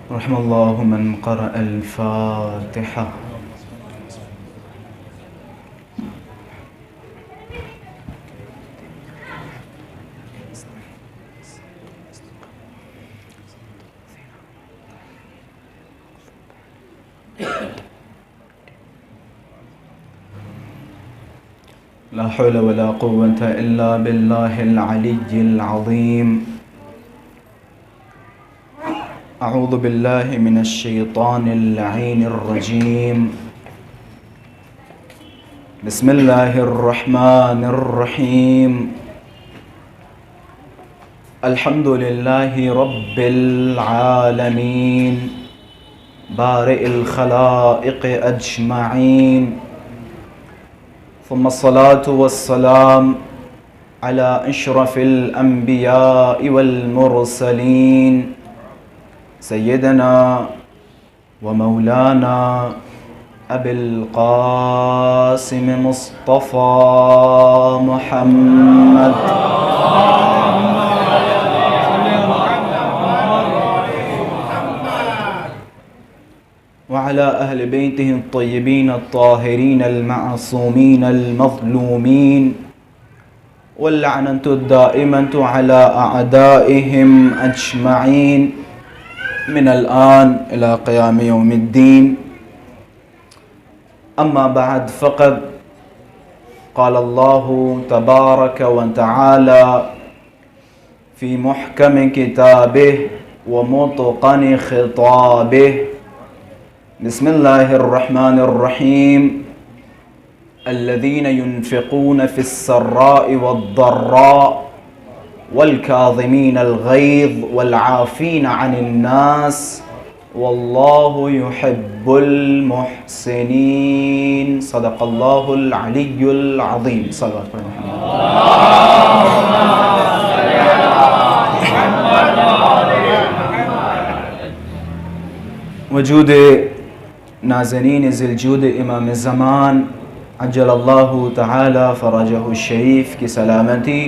رحم الله من قرأ الفاتحة. لا حول ولا قوة إلا بالله العلي العظيم. أعوذ بالله من الشيطان اللعين الرجيم. بسم الله الرحمن الرحيم. الحمد لله رب العالمين بارئ الخلائق أجمعين، ثم الصلاة والسلام على أشرف الأنبياء والمرسلين سيدنا ومولانا أبي القاسم مصطفى محمد وعلى أهل بيته الطيبين الطاهرين المعصومين المظلومين، واللعنة الدائمة على أعدائهم أجمعين من الآن إلى قيام يوم الدين. أما بعد، فقد قال الله تبارك وتعالى في محكم كتابه ومتقن خطابه: بسم الله الرحمن الرحيم. الذين ينفقون في السراء والضراء والكاظمين الغيظ والعافين عن الناس والله يحب المحسنين. صدق الله العلي العظيم. صلوات وجود نازنین ذوالجود امام زمان عجل اللہ تعالی فرجہ الشریف کی سلامتی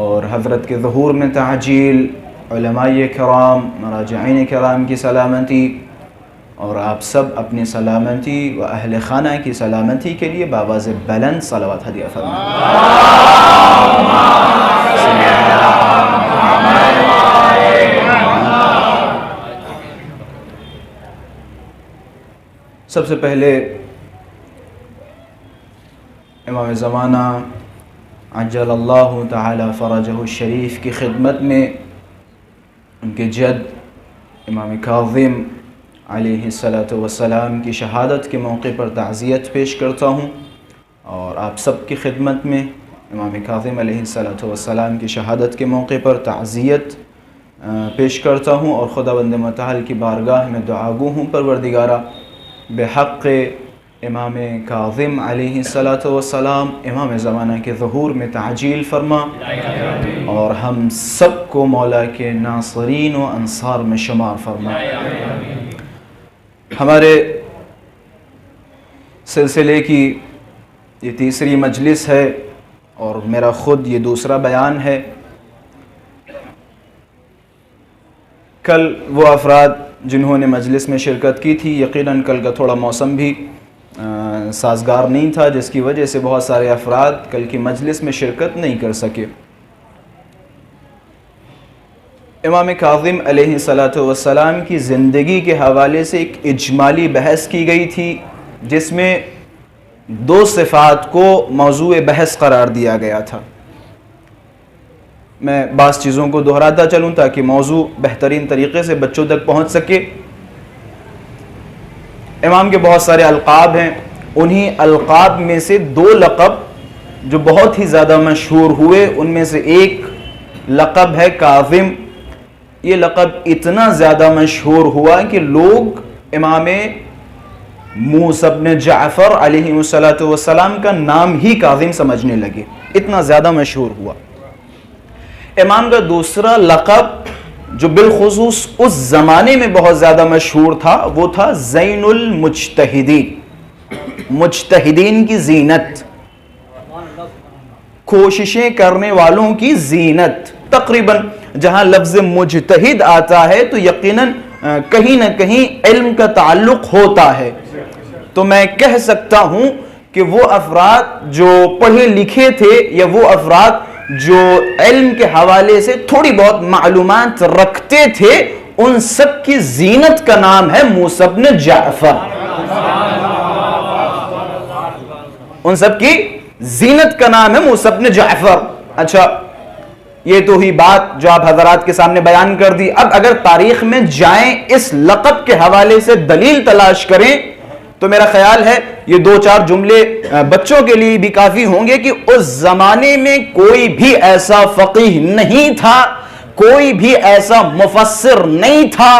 اور حضرت کے ظہور میں تعجیل، علماء کرام، مراجعین کرام کی سلامتی، اور آپ سب اپنی سلامتی و اہل خانہ کی سلامتی کے لیے بآواز بلند صلوات ہدیہ فرمائیں۔ سب سے پہلے امام زمانہ عجل اللہ تعالی فرجہ الشریف کی خدمت میں ان کے جد امام کاظم علیہ السلام کی شہادت کے موقع پر تعزیت پیش کرتا ہوں، اور آپ سب کی خدمت میں امام کاظم علیہ السلام کی شہادت کے موقع پر تعزیت پیش کرتا ہوں، اور خداوند متعال کی بارگاہ میں دعا گو ہوں پروردگارہ بحق امام کاظم علیہ السلام امام زمانہ کے ظہور میں تعجیل فرما، اور ہم سب کو مولا کے ناصرین و انصار میں شمار فرما۔ ہمارے سلسلے کی یہ تیسری مجلس ہے، اور میرا خود یہ دوسرا بیان ہے۔ کل وہ افراد جنہوں نے مجلس میں شرکت کی تھی، یقیناً کل کا تھوڑا موسم بھی سازگار نہیں تھا، جس کی وجہ سے بہت سارے افراد کل کی مجلس میں شرکت نہیں کر سکے۔ امام کاظم علیہ السلام کی زندگی کے حوالے سے ایک اجمالی بحث کی گئی تھی، جس میں دو صفات کو موضوع بحث قرار دیا گیا تھا۔ میں بعض چیزوں کو دہراتا چلوں تاکہ موضوع بہترین طریقے سے بچوں تک پہنچ سکے۔ امام کے بہت سارے القاب ہیں، انہی القاب میں سے دو لقب جو بہت ہی زیادہ مشہور ہوئے ان میں سے ایک لقب ہے کاظم. یہ لقب اتنا زیادہ مشہور ہوا کہ لوگ امام موسیٰ بن جعفر علیہ السلام کا نام ہی کاظم سمجھنے لگے، اتنا زیادہ مشہور ہوا. امام کا دوسرا لقب جو بالخصوص اس زمانے میں بہت زیادہ مشہور تھا وہ تھا زین المجتہدین، مجتہدین کی زینت، کوششیں کرنے والوں کی زینت. تقریباً جہاں لفظ مجتہد آتا ہے تو یقیناً کہیں نہ کہیں علم کا تعلق ہوتا ہے. تو میں کہہ سکتا ہوں کہ وہ افراد جو پڑھے لکھے تھے یا وہ افراد جو علم کے حوالے سے تھوڑی بہت معلومات رکھتے تھے، ان سب کی زینت کا نام ہے موسیٰ بن جعفر. ان سب کی زینت کا نام ہے موسیٰ بن جعفر. اچھا، یہ تو ہی بات جو آپ حضرات کے سامنے بیان کر دی. اب اگر تاریخ میں جائیں اس لقب کے حوالے سے دلیل تلاش کریں تو میرا خیال ہے یہ 2-4 جملے بچوں کے لیے بھی کافی ہوں گے کہ اس زمانے میں کوئی بھی ایسا فقیہ نہیں تھا، کوئی بھی ایسا مفسر نہیں تھا،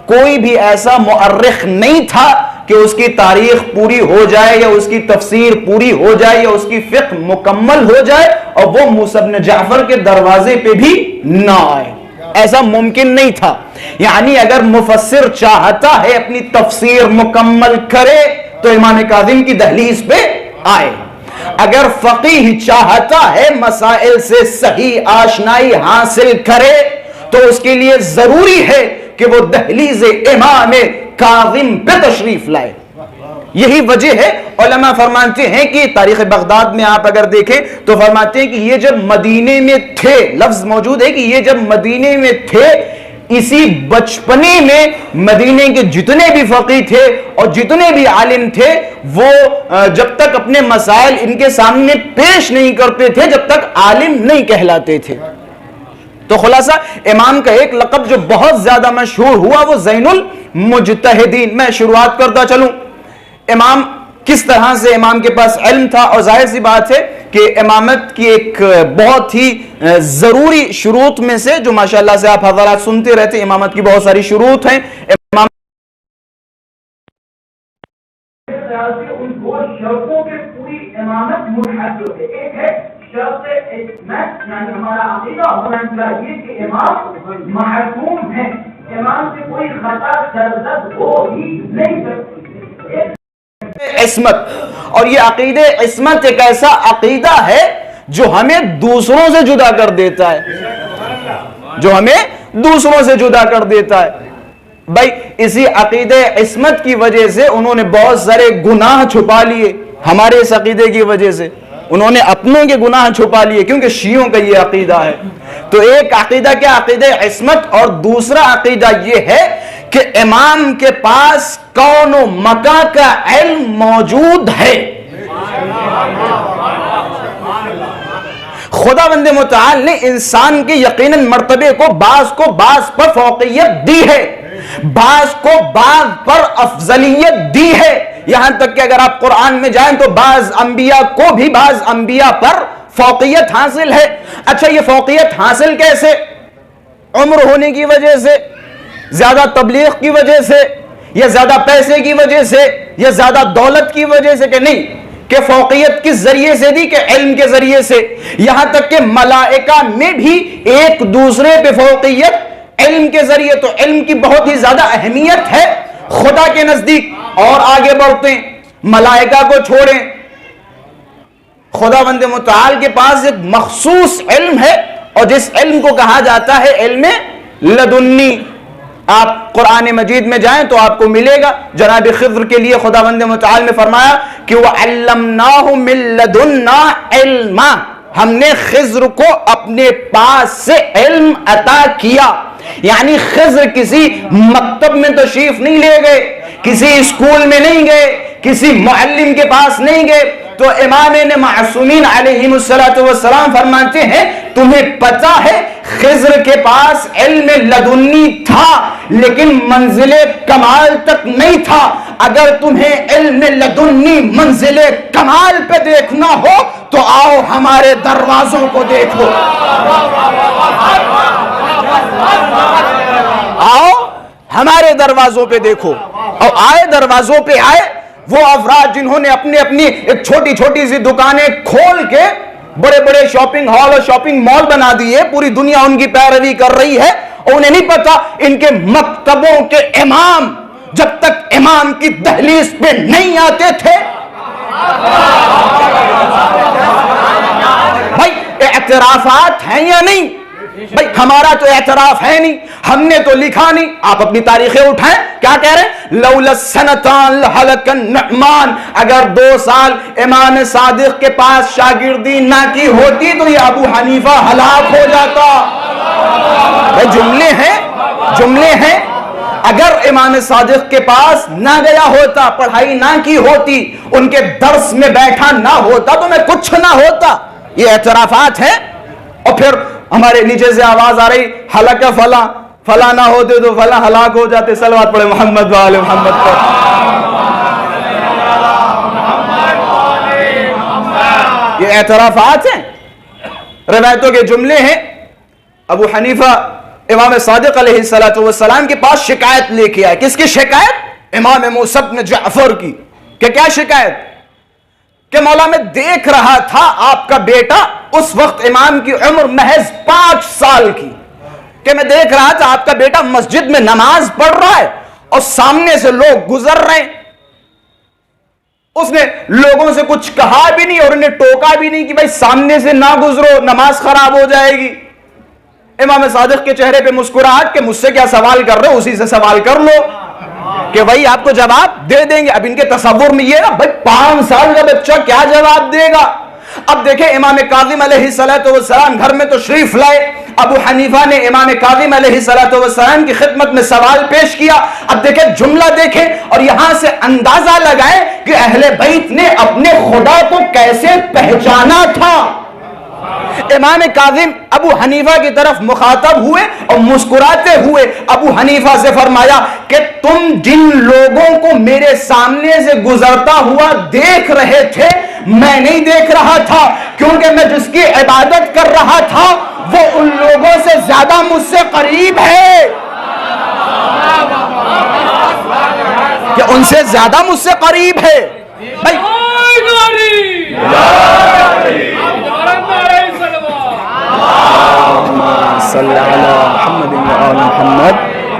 کوئی بھی ایسا مؤرخ نہیں تھا کہ اس کی تاریخ پوری ہو جائے یا اس کی تفسیر پوری ہو جائے یا اس کی فقہ مکمل ہو جائے اور وہ موسیٰ بن جعفر کے دروازے پہ بھی نہ آئے. ایسا ممکن نہیں تھا. یعنی اگر مفسر چاہتا ہے اپنی تفسیر مکمل کرے تو امام کاظم کی دہلیز پہ آئے. اگر فقیہ چاہتا ہے مسائل سے صحیح آشنائی حاصل کرے تو اس کے لیے ضروری ہے کہ وہ دہلیز امام کاظم پہ تشریف لائے. یہی وجہ ہے علماء فرماتے ہیں کہ تاریخ بغداد میں آپ اگر دیکھیں تو فرماتے ہیں کہ یہ جب مدینے میں تھے، لفظ موجود ہے کہ یہ جب مدینے میں تھے، اسی بچپنے میں مدینے کے جتنے بھی فقیہ تھے اور جتنے بھی عالم تھے وہ جب تک اپنے مسائل ان کے سامنے پیش نہیں کرتے تھے جب تک عالم نہیں کہلاتے تھے. تو خلاصہ امام کا ایک لقب جو بہت زیادہ مشہور ہوا وہ زین المجتہدین. میں شروعات کرتا چلوں امام کس طرح سے امام کے پاس علم تھا. اور ظاہر سی بات ہے کہ امامت کی ایک بہت ہی ضروری شروط میں سے جو ماشاءاللہ سے آپ حضرات سنتے رہتے، امامت کی بہت ساری شروط ہیں. امام ان دو شرطوں کے پوری امامت منحصر ہے. ایک ہے شرط عصمت، یعنی ہمارا عقیدہ ہونا چاہیے کہ امام معصوم ہے، امام سے کوئی خطا سرزد ہو ہی نہیں سکتی. عصمت، اور یہ عقیدہ عصمت ایک ایسا عقیدہ ہے جو ہمیں دوسروں سے جدا کر دیتا ہے، جو ہمیں دوسروں سے جدا کر دیتا ہے. بھائی اسی عقیدہ عصمت کی وجہ سے انہوں نے بہت سارے گناہ چھپا لیے. ہمارے اس عقیدے کی وجہ سے انہوں نے اپنوں کے گناہ چھپا لیے، کیونکہ شیعوں کا یہ عقیدہ ہے. تو ایک عقیدہ کیا؟ عقیدہ عصمت. اور دوسرا عقیدہ یہ ہے کہ امام کے پاس کون و مکان کا علم موجود ہے. خداوند متعال نے انسان کے یقیناً مرتبے کو بعض پر فوقیت دی ہے، بعض کو بعض پر افضلیت دی ہے. یہاں تک کہ اگر آپ قرآن میں جائیں تو بعض انبیاء کو بھی بعض انبیاء پر فوقیت حاصل ہے. اچھا یہ فوقیت حاصل کیسے؟ عمر ہونے کی وجہ سے، زیادہ تبلیغ کی وجہ سے، یا زیادہ پیسے کی وجہ سے، یا زیادہ دولت کی وجہ سے؟ کہ نہیں، کہ فوقیت کس ذریعے سے دی؟ کہ علم کے ذریعے سے. یہاں تک کہ ملائکہ میں بھی ایک دوسرے پہ فوقیت علم کے ذریعے. تو علم کی بہت ہی زیادہ اہمیت ہے خدا کے نزدیک. اور آگے بڑھتے ہیں، ملائکہ کو چھوڑیں، خداوند متعال کے پاس ایک مخصوص علم ہے اور جس علم کو کہا جاتا ہے علم لدنی. آپ قرآن مجید میں جائیں تو آپ کو ملے گا. جناب خضر کے لیے خداوند متعال نے فرمایا کہ وَعَلَّمْنَاهُ مِن لَدُنَّا عِلْمًا، ہم نے خضر کو اپنے پاس سے علم عطا کیا. یعنی خضر کسی مکتب میں تشریف نہیں لے گئے، کسی اسکول میں نہیں گئے, کسی معلم کے پاس نہیں گئے. تو امام معصومین علیہ السلام فرماتے ہیں تمہیں پتہ ہے خضر کے پاس علم لدنی تھا لیکن منزل کمال تک نہیں تھا. اگر تمہیں علم لدنی منزل کمال پہ دیکھنا ہو تو آؤ ہمارے دروازوں کو دیکھو. آؤ ہمارے دروازوں پہ دیکھو. اور آئے دروازوں پہ آئے وہ افراد جنہوں نے اپنی ایک چھوٹی چھوٹی سی دکانیں کھول کے بڑے بڑے شاپنگ ہال اور شاپنگ مال بنا دیے. پوری دنیا ان کی پیروی کر رہی ہے اور انہیں نہیں پتا ان کے مکتبوں کے امام جب تک امام کی دہلیز پہ نہیں آتے تھے. بھائی اعترافات ہیں یا نہیں؟ بھائی ہمارا تو اعتراف ہے نہیں, ہم نے تو لکھا نہیں. آپ اپنی تاریخیں اٹھائیں, کیا کہہ رہے ہیں؟ لولا السنتان لہلک النعمان. اگر 2 سال امام صادق کے پاس شاگردی نہ کی ہوتی تو یہ ابو حنیفہ ہلاک ہو جاتا. جملے ہیں. اگر امام صادق کے پاس نہ گیا ہوتا, پڑھائی نہ کی ہوتی, ان کے درس میں بیٹھا نہ ہوتا تو میں کچھ نہ ہوتا. یہ اعترافات ہیں. اور پھر ہمارے نیچے سے آواز آ رہی ہلاک فلاں نہ ہوتے تو فلاں ہلاک ہو جاتے. صلوات پڑھے محمد و آل محمد پر. یہ اعترافات ہیں, روایتوں کے جملے ہیں. ابو حنیفہ امام صادق علیہ السلام کے پاس شکایت لے کے آئے. کس کی شکایت؟ امام موسیٰ بن جعفر کی. کہ کیا شکایت؟ کہ مولا میں دیکھ رہا تھا آپ کا بیٹا, اس وقت امام کی عمر محض 5 سال کی, کہ میں دیکھ رہا تھا آپ کا بیٹا مسجد میں نماز پڑھ رہا ہے اور سامنے سے لوگ گزر رہے ہیں. اس نے لوگوں سے کچھ کہا بھی نہیں اور انہیں ٹوکا بھی نہیں کہ بھائی سامنے سے نہ گزرو, نماز خراب ہو جائے گی. امام صادق کے چہرے پہ مسکراہٹ کہ مجھ سے کیا سوال کر رہے ہو, اسی سے سوال کر لو کہ وہی آپ کو جواب دے دیں گے. اب ان کے تصور میں یہ نا بھائی 5 سال کا بچہ کیا جواب دے گا. اب دیکھیں امام کاظم علیہ السلام گھر میں تشریف لائے. ابو حنیفہ نے امام کاظم علیہ السلام کی خدمت میں سوال پیش کیا. اب دیکھیں جملہ دیکھیں اور یہاں سے اندازہ لگائیں کہ اہل بیت نے اپنے خدا کو کیسے پہچانا تھا. امام کاظم ابو حنیفہ کی طرف مخاطب ہوئے اور مسکراتے ہوئے ابو حنیفہ سے فرمایا کہ تم جن لوگوں کو میرے سامنے سے گزرتا ہوا دیکھ رہے تھے میں نہیں دیکھ رہا تھا, کیونکہ میں جس کی عبادت کر رہا تھا وہ ان لوگوں سے زیادہ مجھ سے قریب ہے, کہ ان سے زیادہ مجھ سے قریب ہے. بھائی صلی اللہ محمد و محمد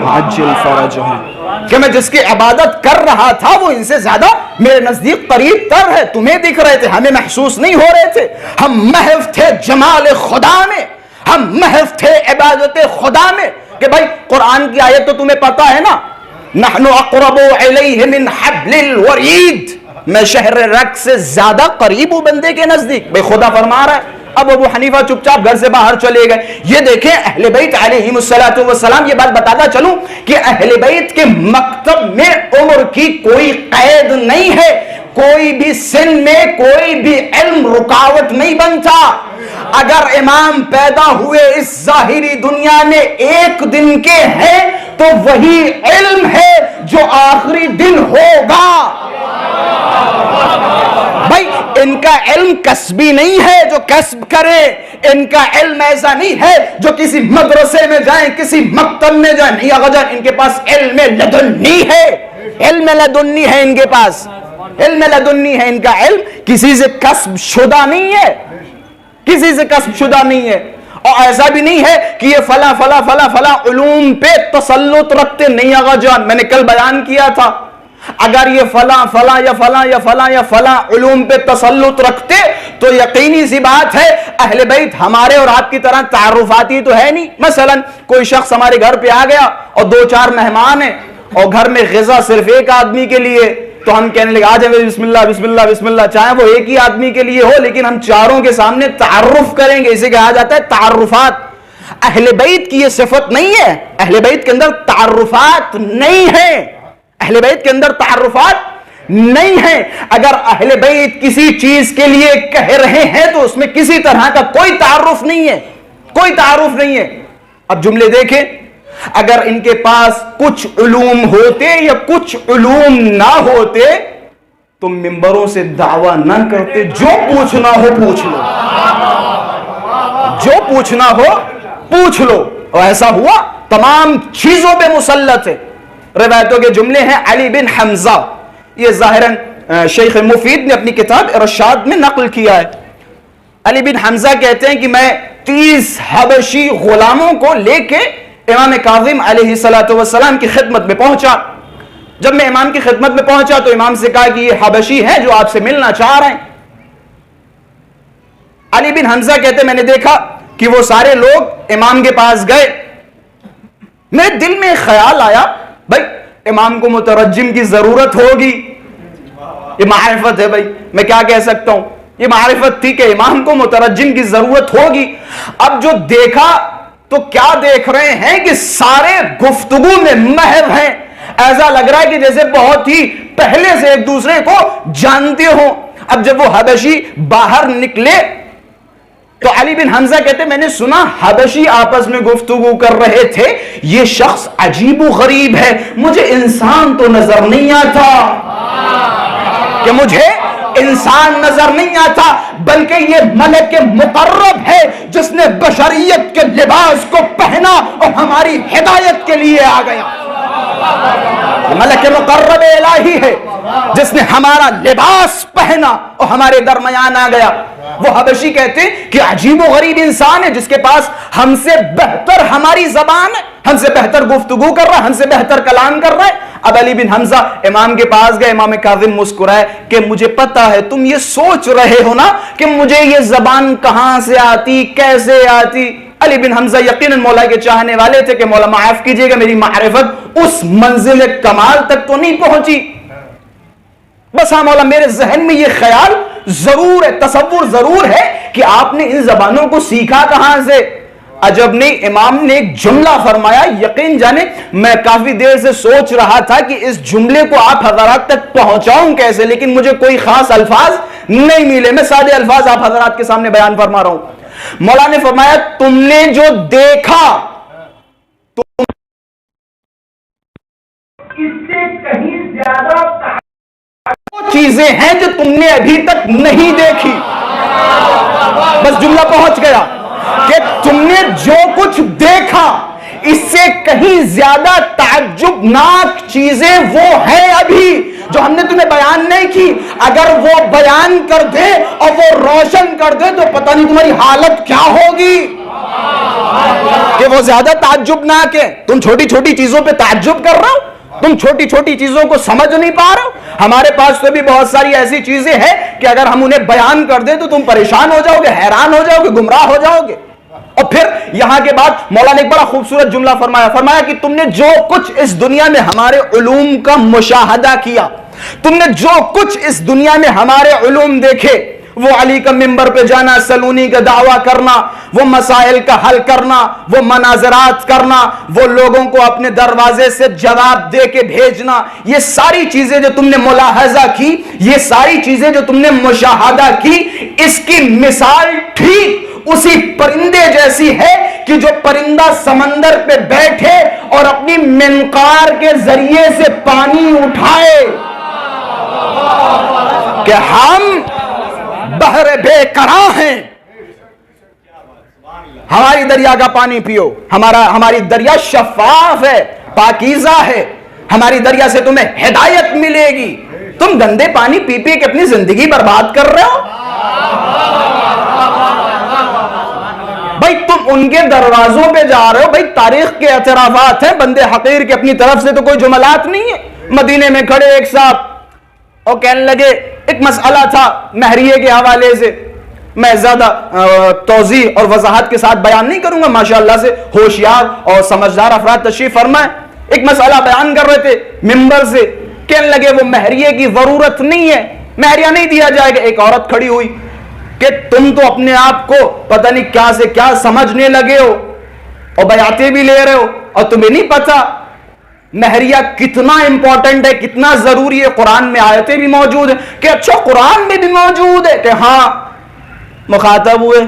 عجل فرجہم, کہ میں جس کی عبادت کر رہا تھا وہ ان سے زیادہ میرے نزدیک قریب تر ہے. تمہیں دکھ رہے تھے, ہمیں محسوس نہیں ہو رہے تھے. ہم محو تھے جمال خدا میں, ہم محو تھے عبادت خدا میں. کہ بھائی قرآن کی آیت تو تمہیں پتا ہے نا, نحن اقرب الیہ من حبل الورید, میں شہر رگ سے زیادہ قریب ہوں بندے کے نزدیک. بھائی خدا فرما رہا ہے. اب ابو حنیفہ چپ چاپ گھر سے باہر چلے گئے. یہ دیکھیں اہل بیت علیہم السلام, یہ بات بتاتا چلوں کہ اہل بیت کے مکتب میں عمر کی کوئی قید نہیں ہے, کوئی بھی سن میں کوئی بھی علم رکاوٹ نہیں بنتا. اگر امام پیدا ہوئے اس ظاہری دنیا میں 1 دن کے ہیں تو وہی علم ہے جو آخری دن ہوگا. بھائی ان کا علم کسبی نہیں ہے جو کسب کرے, ان کا علم ایسا نہیں ہے جو کسی مدرسے میں جائیں کسی مکتب میں جائیں. نہیں اگر ان کے پاس علم لدنی ہے, علم لدنی ہے ان کے پاس, علم لدنی ہے ان کا علم, کسی سے کسب شدہ نہیں ہے, کسی سے کسب شدہ نہیں ہے. اور ایسا بھی نہیں ہے کہ یہ فلاں فلاں فلاں فلاں علوم پہ تسلط رکھتے. نہیں آقا جان, میں نے کل بیان کیا تھا اگر یہ فلاں فلاں یا فلاں یا فلاں یا فلاں علوم پہ تسلط رکھتے تو یقینی سی بات ہے اہل بیت ہمارے اور آپ کی طرح تعارفاتی تو ہے نہیں. مثلا کوئی شخص ہمارے گھر پہ آ گیا اور 2-4 مہمان ہیں اور گھر میں غذا صرف ایک آدمی کے لیے, تو ہم کہنے لگے آ جائیں بسم اللہ بسم اللہ بسم اللہ, چاہے وہ ایک ہی آدمی کے لیے ہو لیکن ہم چاروں کے سامنے تعارف کریں گے. اسے کہا جاتا ہے تعارفات. اہل بیت کی یہ صفت نہیں ہے, اہل بیت کے اندر تعارفات نہیں ہے. اہل بیت کے اندر تعارفات نہیں ہیں. اگر اہل بیت کسی چیز کے لیے کہہ رہے ہیں تو اس میں کسی طرح کا کوئی تعارف نہیں ہے, کوئی تعارف نہیں ہے. اب جملے دیکھیں, اگر ان کے پاس کچھ علوم ہوتے یا کچھ علوم نہ ہوتے تم ممبروں سے دعویٰ نہ کرتے, جو پوچھنا ہو پوچھ لو, جو پوچھنا ہو پوچھ لو. اور ایسا ہوا, تمام چیزوں پہ مسلط ہے. روایتوں کے جملے ہیں علی بن حمزہ, یہ ظاہراً شیخ مفید نے اپنی کتاب ارشاد میں نقل کیا ہے. علی بن حمزہ کہتے ہیں کہ میں 30 حبشی غلاموں کو لے کے امام کاظم علیہ السلام کی خدمت میں پہنچا. جب میں امام کی خدمت میں پہنچا تو امام سے کہا کہ یہ حبشی ہیں جو آپ سے ملنا چاہ رہے ہیں. علی بن حمزہ کہتے میں نے دیکھا کہ وہ سارے لوگ امام کے پاس گئے. میرے دل میں خیال آیا, بھائی امام کو مترجم کی ضرورت ہوگی, یہ معرفت ہے بھائی, میں کیا کہہ سکتا ہوں, یہ معرفت تھی کہ امام کو مترجم کی ضرورت ہوگی. اب جو دیکھا تو کیا دیکھ رہے ہیں کہ سارے گفتگو میں محو ہیں, ایسا لگ رہا ہے کہ جیسے بہت ہی پہلے سے ایک دوسرے کو جانتے ہوں. اب جب وہ حبشی باہر نکلے تو علی بن حمزہ کہتے میں نے سنا حبشی آپس میں گفتگو کر رہے تھے, یہ شخص عجیب و غریب ہے, مجھے انسان تو نظر نہیں آتا, کہ مجھے انسان نظر نہیں آتا, بلکہ یہ ملک مقرب ہے جس نے بشریت کے لباس کو پہنا اور ہماری ہدایت کے لیے آ گیا. ملک مقرب الہی ہے جس نے ہمارا لباس پہنا اور ہمارے درمیان آ گیا. وہ حبشی کہتے کہ عجیب و غریب انسان ہے جس کے پاس ہم سے بہتر ہماری زبان ہے, ہم سے بہتر گفتگو کر رہا ہے, ہم سے بہتر کلام کر رہا ہے. اب علی بن حمزہ امام کے پاس گئے, امام کاظم مسکرائے کہ مجھے پتا ہے تم یہ سوچ رہے ہو نا کہ مجھے یہ زبان کہاں سے آتی, کیسے آتی. علی بن حمزہ یقیناً مولا کے چاہنے والے تھے کہ مولا معاف کیجئے گا, میری معرفت اس منزل کمال تک تو نہیں پہنچی, بس ہاں مولا میرے ذہن میں یہ خیال ضرور ہے, تصور ضرور ہے کہ آپ نے ان زبانوں کو سیکھا کہاں سے. عجب نہیں, امام نے ایک جملہ فرمایا, یقین جانے میں کافی دیر سے سوچ رہا تھا کہ اس جملے کو آپ حضرات تک پہنچاؤں کیسے, لیکن مجھے کوئی خاص الفاظ نہیں ملے. میں سادے الفاظ آپ حضرات کے سامنے بیان فرما رہا ہوں. مولا نے فرمایا تم نے جو دیکھا تم اس سے کہیں زیادہ وہ چیزیں ہیں جو تم نے ابھی تک نہیں دیکھی. بس جملہ پہنچ گیا کہ تم نے جو کچھ دیکھا اس سے کہیں زیادہ تعجب ناک چیزیں وہ ہیں ابھی جو ہم نے تمہیں بیان نہیں کی. اگر وہ بیان کر دے اور وہ روشن کر دے تو پتہ نہیں تمہاری حالت کیا ہوگی, کہ وہ زیادہ تعجب ناک ہے. تم چھوٹی چھوٹی چیزوں پہ تعجب کر رہے ہو, تم چھوٹی چھوٹی چیزوں کو سمجھ نہیں پا رہے ہو. ہمارے پاس تو بھی بہت ساری ایسی چیزیں ہیں کہ اگر ہم انہیں بیان کر دیں تو تم پریشان ہو جاؤ گے, حیران ہو جاؤ گے, گمراہ ہو جاؤ گے. اور پھر یہاں کے بعد مولا نے ایک بڑا خوبصورت جملہ فرمایا کہ تم نے جو کچھ اس دنیا میں ہمارے علوم کا مشاہدہ کیا, تم نے جو کچھ اس دنیا میں ہمارے علوم دیکھے, وہ علی کا ممبر پہ جانا, سلونی کا دعویٰ کرنا, وہ مسائل کا حل کرنا, وہ مناظرات کرنا, وہ لوگوں کو اپنے دروازے سے جواب دے کے بھیجنا, یہ ساری چیزیں جو تم نے ملاحظہ کی, یہ ساری چیزیں جو تم نے مشاہدہ کی, اس کی مثال ٹھیک اسی پرندے جیسی ہے کہ جو پرندہ سمندر پہ بیٹھے اور اپنی منقار کے ذریعے سے پانی اٹھائے کہ ہم بحر بے قرار ہیں, ہماری دریا کا پانی پیو, ہماری دریا شفاف ہے, پاکیزہ ہے, ہماری دریا سے تمہیں ہدایت ملے گی. تم گندے پانی پی پی کے اپنی زندگی برباد کر رہے ہو. بھائی تم ان کے دروازوں پہ جا رہے ہو, بھائی تاریخ کے اعترافات ہیں, بندے حقیر کے اپنی طرف سے تو کوئی جملات نہیں ہے. مدینے میں کھڑے ایک صاحب اور کہنے لگے, ایک مسئلہ تھا مہریے کے حوالے سے, میں زیادہ توضیح اور وضاحت کے ساتھ بیان نہیں کروں گا, ماشاءاللہ سے ہوشیار اور سمجھدار افراد تشریف فرمائیں. ایک مسئلہ بیان کر رہے تھے ممبر سے, کہنے لگے وہ مہریے کی ضرورت نہیں ہے, مہریہ نہیں دیا جائے گا. ایک عورت کھڑی ہوئی کہ تم تو اپنے آپ کو پتہ نہیں کیا سے کیا سمجھنے لگے ہو اور بیعتیں بھی لے رہے ہو اور تمہیں نہیں پتا مہریہ کتنا امپورٹنٹ ہے، کتنا ضروری ہے، قرآن میں آیتیں بھی موجود ہیں کہ اچھا قرآن میں بھی موجود ہے کہ ہاں مخاطب ہوئے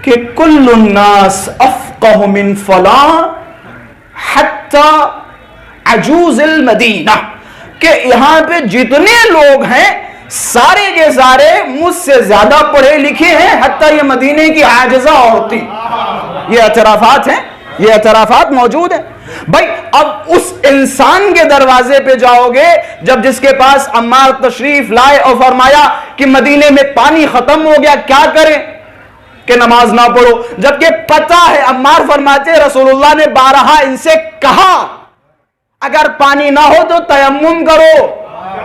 کہ کل الناس افقہ من فلاں حتی عجوز المدینہ، کہ یہاں پہ جتنے لوگ ہیں سارے کے سارے مجھ سے زیادہ پڑھے لکھے ہیں، حتی یہ مدینے کی عاجزہ عورتیں. یہ اعترافات ہیں، یہ اعترافات موجود ہیں. بھائی اب اس انسان کے دروازے پہ جاؤ گے جب جس کے پاس عمار تشریف لائے اور فرمایا کہ مدینے میں پانی ختم ہو گیا، کیا کریں کہ نماز نہ پڑھو، جبکہ پتہ ہے عمار فرماتے رسول اللہ نے بارہا ان سے کہا اگر پانی نہ ہو تو تیمم کرو،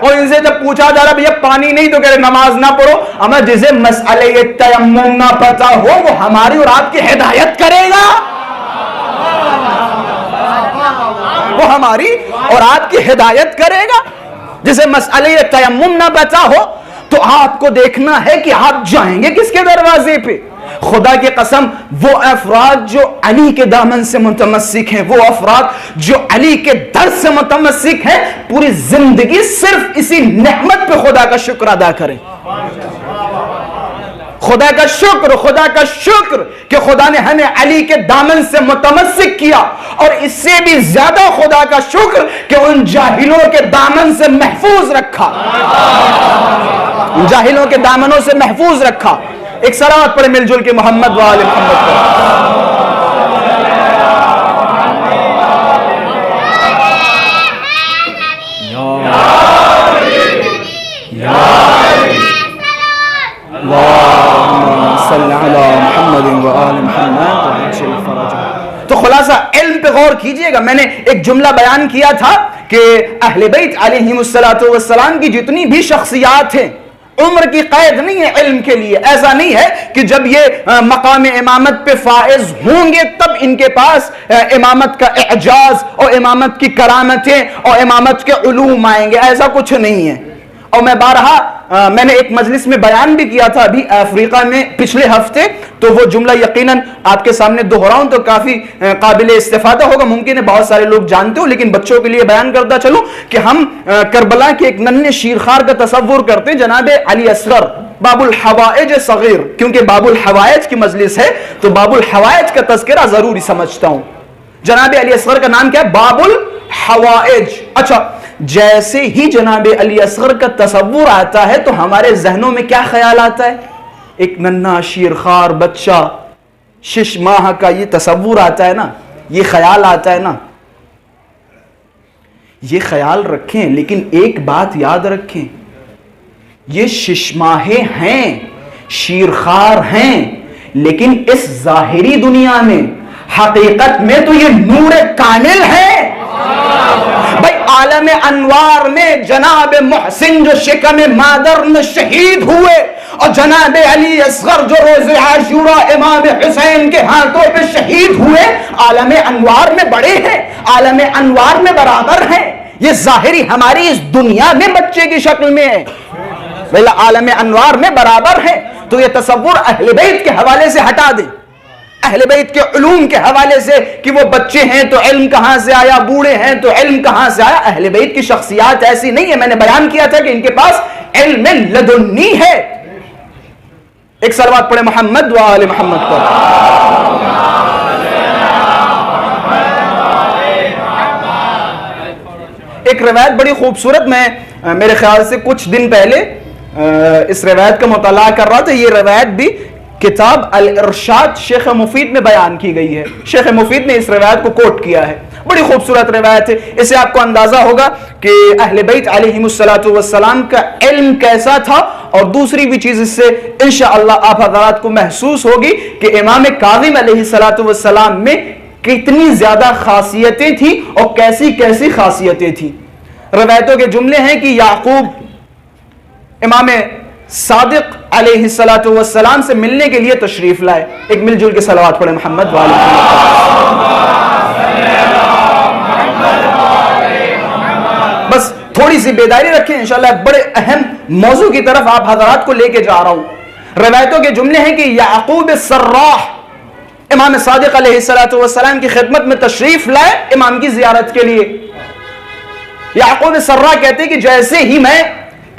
اور ان سے جب پوچھا جا رہا یہ پانی نہیں تو کہہ رہے نماز نہ پڑھو. ہمیں جسے مسئلے یہ تیمم نہ پتہ ہو وہ ہماری اور آپ کی ہدایت کرے گا، وہ ہماری اور آپ کی ہدایت کرے گا. جسے مسئلے یہ تیمم نہ پتہ ہو تو آپ کو دیکھنا ہے کہ آپ جائیں گے کس کے دروازے پہ. خدا کی قسم وہ افراد جو علی کے دامن سے متمسک ہیں، وہ افراد جو علی کے در سے متمسک ہیں، پوری زندگی صرف اسی نعمت پہ خدا کا شکر ادا کریں. خدا کا شکر کہ خدا نے ہمیں علی کے دامن سے متمسک کیا، اور اس سے بھی زیادہ خدا کا شکر کہ ان جاہلوں کے دامن سے محفوظ رکھا، ان جاہلوں کے دامنوں سے محفوظ رکھا. ایک صلوات پڑھے مل جل کے محمد و آل محمد پر. تو خلاصہ علم پہ غور کیجئے گا. میں نے ایک جملہ بیان کیا تھا کہ اہل بیت علیہم السلام کی جتنی بھی شخصیات ہیں عمر کی قید نہیں ہے علم کے لیے. ایسا نہیں ہے کہ جب یہ مقام امامت پہ فائز ہوں گے تب ان کے پاس امامت کا اعجاز اور امامت کی کرامتیں اور امامت کے علوم آئیں گے، ایسا کچھ نہیں ہے. اور میں نے ایک مجلس میں بیان بھی کیا تھا ابھی افریقہ میں پچھلے ہفتے، تو وہ جملہ یقیناً آپ کے سامنے دہراؤں تو کافی قابل استفادہ ہوگا. ممکن ہے بہت سارے لوگ جانتے ہو لیکن بچوں کے لیے بیان کرتا چلوں کہ ہم کربلا کے ایک ننھے شیرخوار کا تصور کرتے ہیں، جناب علی اصغر باب الحوائج صغیر، کیونکہ باب الحوائج کی مجلس ہے تو باب الحوائج کا تذکرہ ضروری سمجھتا ہوں. جناب علی اصغر کا نام کیا ہے؟ باب الحوائج. اچھا، جیسے ہی جناب علی اصغر کا تصور آتا ہے تو ہمارے ذہنوں میں کیا خیال آتا ہے؟ ایک ننھا شیرخوار بچہ 6 ماہ کا یہ تصور آتا ہے نا، یہ خیال آتا ہے نا. یہ خیال رکھیں لیکن ایک بات یاد رکھیں، یہ 6 ماہے ہیں، شیرخوار ہیں، لیکن اس ظاہری دنیا میں حقیقت میں تو یہ نور کامل ہے. بھائی عالم انوار میں جناب محسن جو شکم مادر میں شہید ہوئے اور جناب علی اصغر جو روز عاشوراء امام حسین کے ہاتھوں پہ شہید ہوئے عالم انوار میں بڑے ہیں، عالم انوار میں برابر ہیں. یہ ظاہری ہماری اس دنیا میں بچے کی شکل میں ہے، عالم انوار میں برابر ہے. تو یہ تصور اہل بیت کے حوالے سے ہٹا دیں، اہل بیت کے علوم کے حوالے سے کہ وہ بچے ہیں تو علم کہاں سے آیا، بوڑھے ہیں تو علم کہاں سے آیا. اہل بیت کی شخصیات ایسی نہیں ہے. میں نے بیان کیا تھا کہ ان کے پاس علم لدنی ہے. ایک صلوات پڑھے محمد و آل محمد پر. ایک روایت بڑی خوبصورت، میں میرے خیال سے کچھ دن پہلے اس روایت کا مطالعہ کر رہا تھا. یہ روایت بھی کتاب الارشاد شیخ مفید میں بیان کی گئی ہے. شیخ مفید نے اس روایت کو کوٹ کیا ہے. بڑی خوبصورت روایت ہے. اس سے آپ کو اندازہ ہوگا کہ اہل بیت علیہم السلام کا علم کیسا تھا. اور دوسری بھی چیز اس سے انشاءاللہ آپ حضرات کو محسوس ہوگی کہ امام کاظم علیہ السلام میں کتنی زیادہ خاصیتیں تھیں اور کیسی کیسی خاصیتیں تھیں. روایتوں کے جملے ہیں کہ یعقوب امام صادق علیہ السلام سے ملنے کے لیے تشریف لائے. ایک مل جل کے صلوات پڑھے محمد و آل محمد. بس تھوڑی سی بیداری رکھیں، انشاءاللہ بڑے اہم موضوع کی طرف آپ حضرات کو لے کے جا رہا ہوں. روایتوں کے جملے ہیں کہ یعقوب السراح امام صادق علیہ السلام کی خدمت میں تشریف لائے امام کی زیارت کے لیے. یعقوب سرہ کہتے کہ جیسے ہی میں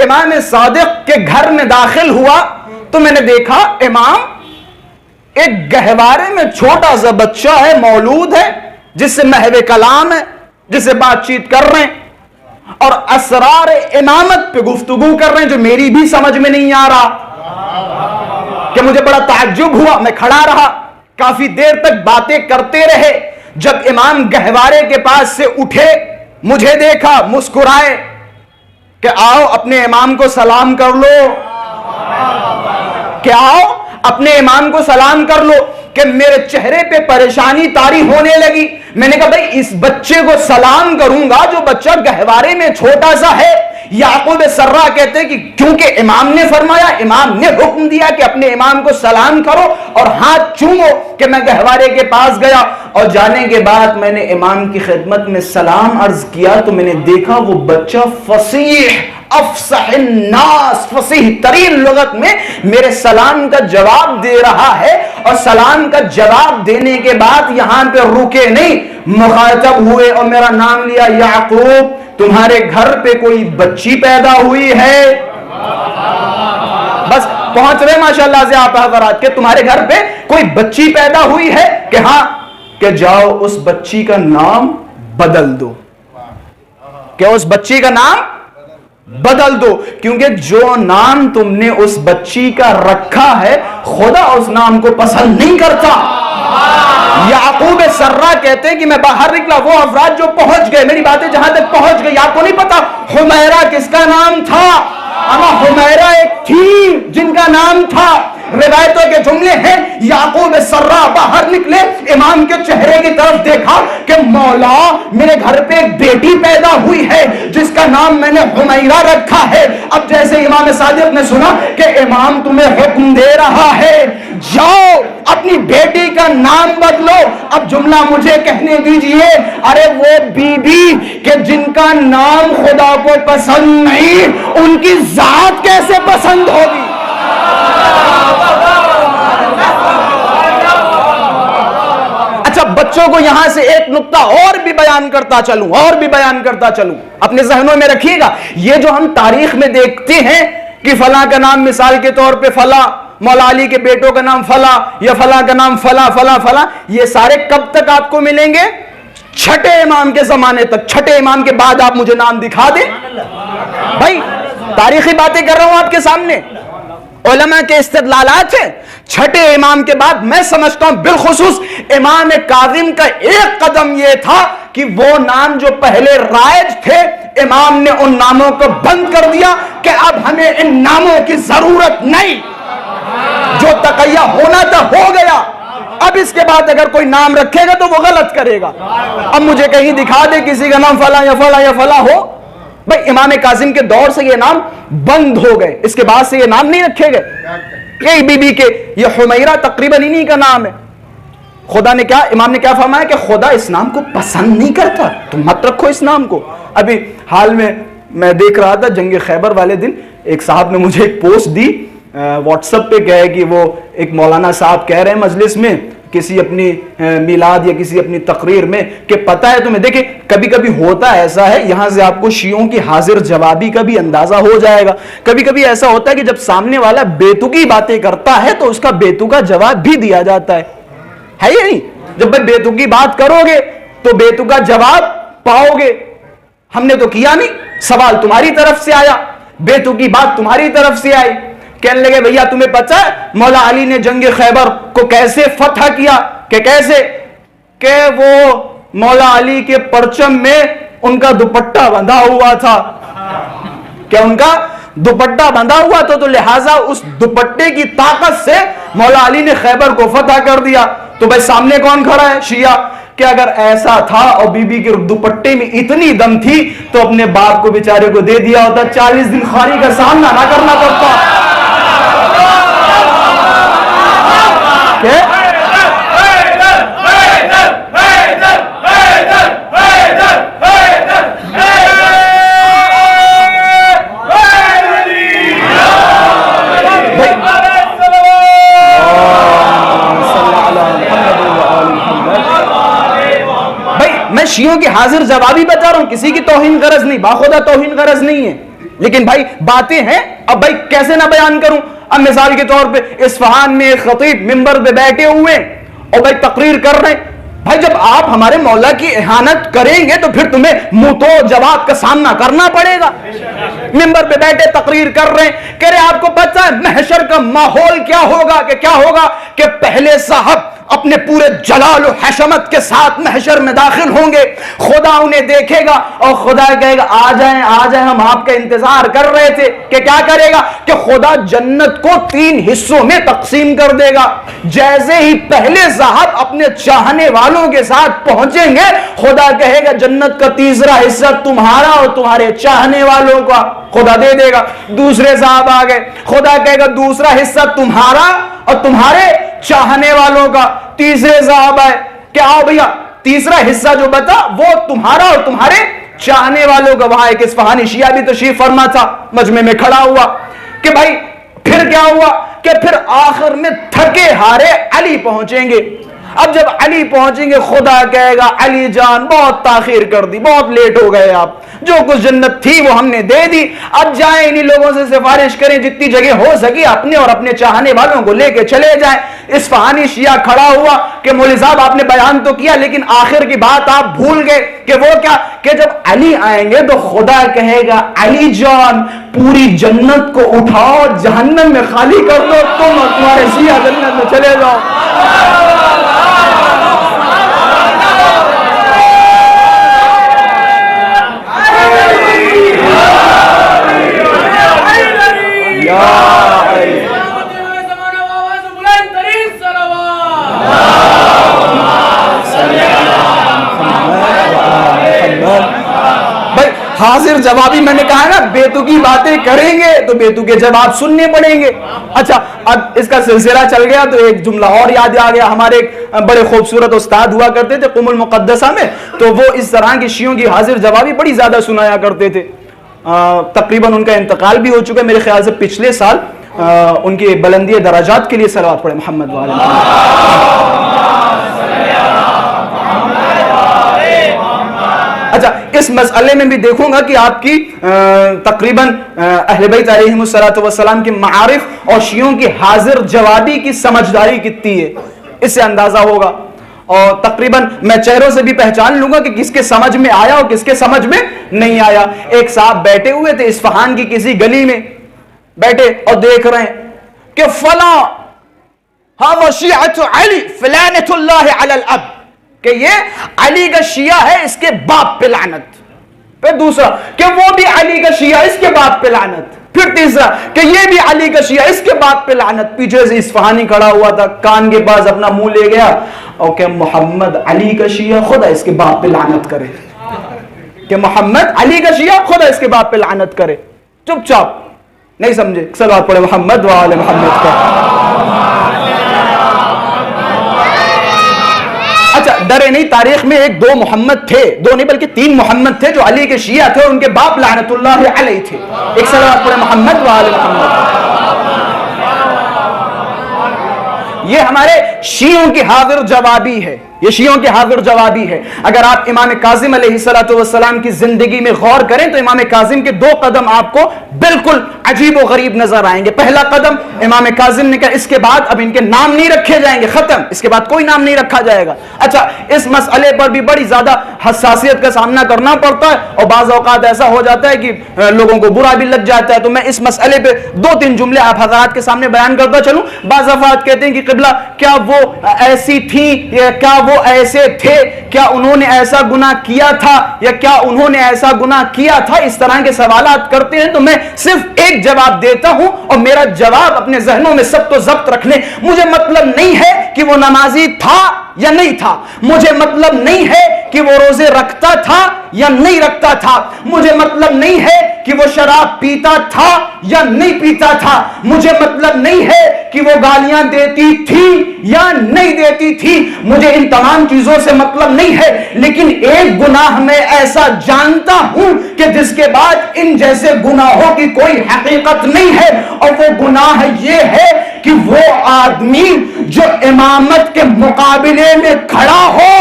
امام صادق کے گھر میں داخل ہوا تو میں نے دیکھا امام ایک گہوارے میں چھوٹا سا بچہ ہے، مولود ہے، جس سے محو کلام ہے، جس سے بات چیت کر رہے ہیں اور اسرار امامت پہ گفتگو کر رہے ہیں جو میری بھی سمجھ میں نہیں آ رہا، کہ مجھے بڑا تعجب ہوا۔ میں کھڑا رہا، کافی دیر تک باتیں کرتے رہے۔ جب امام گہوارے کے پاس سے اٹھے، مجھے دیکھا، مسکرائے کہ آؤ اپنے امام کو سلام کر لو، کہ آؤ اپنے امام کو سلام کر لو، کہ میرے چہرے پہ پریشانی طاری ہونے لگی۔ میں نے کہا بھائی اس بچے کو سلام کروں گا جو بچہ گہوارے میں چھوٹا سا ہے؟ یعقوب سرہ کہتے کہ کیونکہ امام نے فرمایا، امام نے حکم دیا کہ اپنے امام کو سلام کرو اور ہاتھ چومو، کہ میں گہوارے کے پاس گیا اور جانے کے بعد میں نے امام کی خدمت میں سلام عرض کیا تو میں نے دیکھا وہ بچہ فصیح افصح الناس، فصیح ترین لغت میں میرے سلام کا جواب دے رہا ہے، اور سلام کا جواب دینے کے بعد یہاں پہ رکے نہیں، مخاطب ہوئے اور میرا نام لیا، یعقوب تمہارے گھر پہ کوئی بچی پیدا ہوئی ہے؟ بس پہنچ رہے ماشاءاللہ سے آپ حضرات کہ تمہارے گھر پہ کوئی بچی پیدا ہوئی ہے؟ کہ ہاں، کہ جاؤ اس بچی کا نام بدل دو، کہ اس بچی کا نام بدل دو، کیونکہ جو نام تم نے اس بچی کا رکھا ہے خدا اس نام کو پسند نہیں کرتا۔ یعقوب سرہ کہتے ہیں کہ میں باہر نکلا، وہ افراد جو پہنچ گئے، میری باتیں جہاں تک پہنچ گئی، آپ کو نہیں پتا حمیرہ کس کا نام تھا؟ اما حمیرہ ایک تھی جن کا نام تھا۔ روایتوں کے جملے ہیں، یعقوب سرہ باہر نکلے، امام کے چہرے کی طرف دیکھا کہ مولا میرے گھر پہ ایک بیٹی پیدا ہوئی ہے جس کا نام میں نے حمیرہ رکھا ہے۔ اب جیسے امام صادق نے سنا کہ امام تمہیں حکم دے رہا ہے جاؤ اپنی بیٹی کا نام بدلو، اب جملہ مجھے کہنے دیجئے، ارے وہ بی بی کہ جن کا نام خدا کو پسند نہیں ان کی ذات کیسے پسند ہوگی؟ اچھا بچوں کو یہاں سے ایک نقطہ اور بھی بیان کرتا چلوں، اپنے ذہنوں میں رکھیے گا، یہ جو ہم تاریخ میں دیکھتے ہیں کہ فلاں کا نام مثال کے طور پہ فلاں، مولا علی کے بیٹوں کا نام فلاں، یا فلاں کا نام فلاں فلاں فلاں، یہ سارے کب تک آپ کو ملیں گے؟ چھٹے امام کے زمانے تک۔ چھٹے امام کے بعد آپ مجھے نام دکھا دیں بھائی، تاریخی باتیں کر رہا ہوں آپ کے سامنے، علماء کے استدلالات ہیں۔ چھٹے امام کے بعد میں سمجھتا ہوں بالخصوص امام کاظم کا ایک قدم یہ تھا کہ وہ نام جو پہلے رائج تھے امام نے ان ناموں کو بند کر دیا کہ اب ہمیں ان ناموں کی ضرورت نہیں، جو تقیہ ہونا تھا ہو گیا، اب اس کے بعد اگر کوئی نام رکھے گا تو وہ غلط کرے گا۔ اب مجھے کہیں دکھا دے کسی کا نام فلاں یا فلاں یا فلاں ہو، بھائی امام کاظم کے دور سے یہ نام بند ہو گئے، اس کے بعد سے یہ نام نہیں رکھے گئے۔ یہ بی بی کے یہ حمیرہ تقریباً انہی کا نام ہے۔ خدا نے کیا، امام نے کیا فرمایا کہ خدا اس نام کو پسند نہیں کرتا، تم مت رکھو اس نام کو۔ ابھی حال میں دیکھ رہا تھا جنگ خیبر والے دن ایک صاحب نے مجھے ایک پوسٹ دی واٹس ایپ پہ، کہے کہ وہ ایک مولانا صاحب کہہ رہے ہیں مجلس میں کسی اپنی میلاد یا کسی اپنی تقریر میں کہ پتہ ہے تمہیں، دیکھیں کبھی کبھی ہوتا ایسا ہے، یہاں سے آپ کو شیعوں کی حاضر جوابی کا بھی اندازہ ہو جائے گا۔ کبھی کبھی ایسا ہوتا ہے کہ جب سامنے والا بیتوکی باتیں کرتا ہے تو اس کا بیتوکا جواب بھی دیا جاتا ہے یا نہیں؟ جب بیتوکی بات کرو گے تو بیتوکا جواب پاؤ گے۔ ہم نے تو کیا نہیں، سوال تمہاری طرف سے آیا، بیتوکی بات تمہاری طرف سے آئی۔ کہنے لگے بھیا تمہیں پتہ ہے مولا علی نے جنگ خیبر کو کیسے فتح کیا؟ کہ کیسے؟ کہ وہ مولا علی کے پرچم میں ان کا دوپٹہ بندھا ہوا تھا، کہ ان کا دوپٹہ بندھا ہوا تو لہٰذا اس دوپٹے کی طاقت سے مولا علی نے خیبر کو فتح کر دیا۔ تو بھائی سامنے کون کھڑا ہے؟ شیعہ۔ کہ اگر ایسا تھا اور بی بی کے دوپٹے میں اتنی دم تھی تو اپنے باپ کو بیچارے کو دے دیا ہوتا، 40 دن خواری کا سامنا نہ کرنا پڑتا۔ شیعوں کی حاضر جوابی بتا رہا ہوں، کسی کی توہین غرض نہیں، باخدا توہین غرض نہیں ہے، لیکن بھائی باتیں ہیں، اب بھائی کیسے نہ بیان کروں؟ اب مثال کے طور پہ اصفہان میں ایک خطیب منبر پہ بیٹھے ہوئے اور بھائی تقریر کر رہے ہیں. بھائی جب آپ ہمارے مولا کی اہانت کریں گے تو پھر تمہیں منہ تو جواب کا سامنا کرنا پڑے گا. منبر پہ بیٹھے تقریر کر رہے ہیں، کہہ رہے آپ کو پتہ ہے محشر کا ماحول کیا ہوگا؟ کہ کیا ہوگا کہ پہلے صاحب اپنے پورے جلال و حشمت کے ساتھ محشر میں داخل ہوں گے، خدا انہیں دیکھے گا اور خدا کہے گا آ جائیں آ جائیں، ہم آپ کا انتظار کر رہے تھے. کہ کیا کرے گا؟ کہ خدا جنت کو 3 حصوں میں تقسیم کر دے گا. جیسے ہی پہلے صاحب اپنے چاہنے والوں کے ساتھ پہنچیں گے، خدا کہے گا جنت کا تیسرا حصہ تمہارا اور تمہارے چاہنے والوں کا خدا دے دے گا. دوسرے صاحب آ گئے، خدا کہے گا دوسرا حصہ تمہارا اور تمہارے چاہنے والوں کا. تیسرے صاحب آئے کہ آؤ بھیا تیسرا حصہ جو بتا وہ تمہارا اور تمہارے چاہنے والوں کا. وہاں ایک اصفہانی شیعہ بھی تشریف فرما تھا، مجمع میں کھڑا ہوا کہ بھائی پھر کیا ہوا؟ کہ پھر آخر میں تھکے ہارے علی پہنچیں گے. اب جب علی پہنچیں گے خدا کہے گا علی جان بہت تاخیر کر دی، بہت لیٹ ہو گئے آپ، جو کچھ جنت تھی وہ ہم نے دے دی، اب جائیں انہی لوگوں سے سفارش کریں جتنی جگہ ہو سکی اپنے اور اپنے چاہنے والوں کو لے کے چلے جائیں. اصفہانی شیعہ کھڑا ہوا کہ مولوی صاحب آپ نے بیان تو کیا لیکن آخر کی بات آپ بھول گئے. کہ وہ کیا؟ کہ جب علی آئیں گے تو خدا کہے گا علی جان پوری جنت کو اٹھاؤ جہنم میں خالی کر دو، تم اور تمہارے شیعہ جنت میں چلے جاؤ. حاضر جوابی میں نے کہا نا، بیتوکی باتیں کریں گے تو بیتو کے جواب سننے پڑیں گے. اچھا اب اس کا سلسلہ چل گیا تو ایک جملہ اور یاد آ گیا. ہمارے ایک بڑے خوبصورت استاد ہوا کرتے تھے قم المقدسہ میں، تو وہ اس طرح کی شیعوں کی حاضر جوابی بڑی زیادہ سنایا کرتے تھے. تقریباً ان کا انتقال بھی ہو چکا ہے، میرے خیال سے پچھلے سال. ان کی بلندی درجات کے لیے صلوات پڑھیں محمد وعلی محمد. اچھا اس مسئلے میں بھی دیکھوں گا کہ آپ کی تقریباً اہل بیت علیہم السلام کی معارف اور شیعوں کی حاضر جوابی کی سمجھداری کتنی ہے، اس سے اندازہ ہوگا. اور تقریباً میں چہروں سے بھی پہچان لوں گا کہ کس کے سمجھ میں آیا اور کس کے سمجھ میں نہیں آیا. ایک صاحب بیٹھے ہوئے تھے اصفہان کی کسی گلی میں، بیٹھے اور دیکھ رہے ہیں کہ فلاں ہاں شیعۃ علی فلانۃ اللہ علی الاب، کہ یہ علی کا شیعہ ہے اس کے باپ پہ لعنت. پھر دوسرا کہ وہ بھی علی کا شیعہ اس کے باپ پہ لعنت. پھر تیسرا کہ یہ بھی علی کا شیعہ اس کے باپ پہ لعنت. پیچھے سے اصفہانی کھڑا ہوا تھا، کان کے پاس اپنا منہ لے گیا اور کہ محمد علی کا شیعہ خدا اس کے باپ پہ لعنت کرے. کہ محمد علی کا شیعہ خدا اس کے باپ پہ لعنت کرے. چپ چاپ نہیں سمجھے، صلوات پڑھے محمد وآل محمد کا. اچھا ڈرے نہیں، تاریخ میں ایک 2 محمد تھے، 2 نہیں بلکہ 3 محمد تھے جو علی کے شیعہ تھے اور ان کے باپ لعنت اللہ علیہ تھے. ایک صلوات پڑھے محمد وآل محمد. یہ ہمارے شیعوں کی حاضر جوابی ہے، یہ شیعوں کی حاضر جوابی ہے. اگر آپ امام کاظم علیہ السلام کی زندگی میں غور کریں تو امام کاظم کے 2 قدم آپ کو بالکل عجیب و غریب نظر آئیں گے. پہلا قدم امام کاظم نے کہا اس کے بعد اب ان کے نام نہیں رکھے جائیں گے، ختم، اس کے بعد کوئی نام نہیں رکھا جائے گا. اچھا اس مسئلے پر بھی بڑی زیادہ حساسیت کا سامنا کرنا پڑتا ہے اور بعض اوقات ایسا ہو جاتا ہے کہ لوگوں کو برا بھی لگ جاتا ہے. تو میں اس مسئلے پہ 2-3 جملے آپ حضرات کے سامنے بیان کرتا چلوں. بعض افراد کہتے ہیں کہ قبلہ کیا وہ ایسی تھی یا کیا وہ ایسے تھے، کیا انہوں نے ایسا گناہ کیا تھا یا کیا انہوں نے ایسا گناہ کیا تھا، اس طرح کے سوالات کرتے ہیں. تو میں صرف ایک جواب دیتا ہوں اور میرا جواب اپنے ذہنوں میں ثبت و ضبط رکھ لیں. مجھے مطلب نہیں ہے کہ وہ نمازی تھا یا نہیں تھا، مجھے مطلب نہیں ہے کہ وہ روزے رکھتا تھا یا نہیں رکھتا تھا، مجھے مطلب نہیں ہے کہ وہ شراب پیتا تھا یا نہیں پیتا تھا، مجھے مطلب نہیں ہے کہ وہ گالیاں دیتی تھی یا نہیں دیتی تھی، مجھے ان تمام چیزوں سے مطلب نہیں ہے. لیکن ایک گناہ میں ایسا جانتا ہوں کہ جس کے بعد ان جیسے گناہوں کی کوئی حقیقت نہیں ہے، اور وہ گناہ یہ ہے کہ وہ آدمی جو امامت کے مقابلے میں کھڑا ہو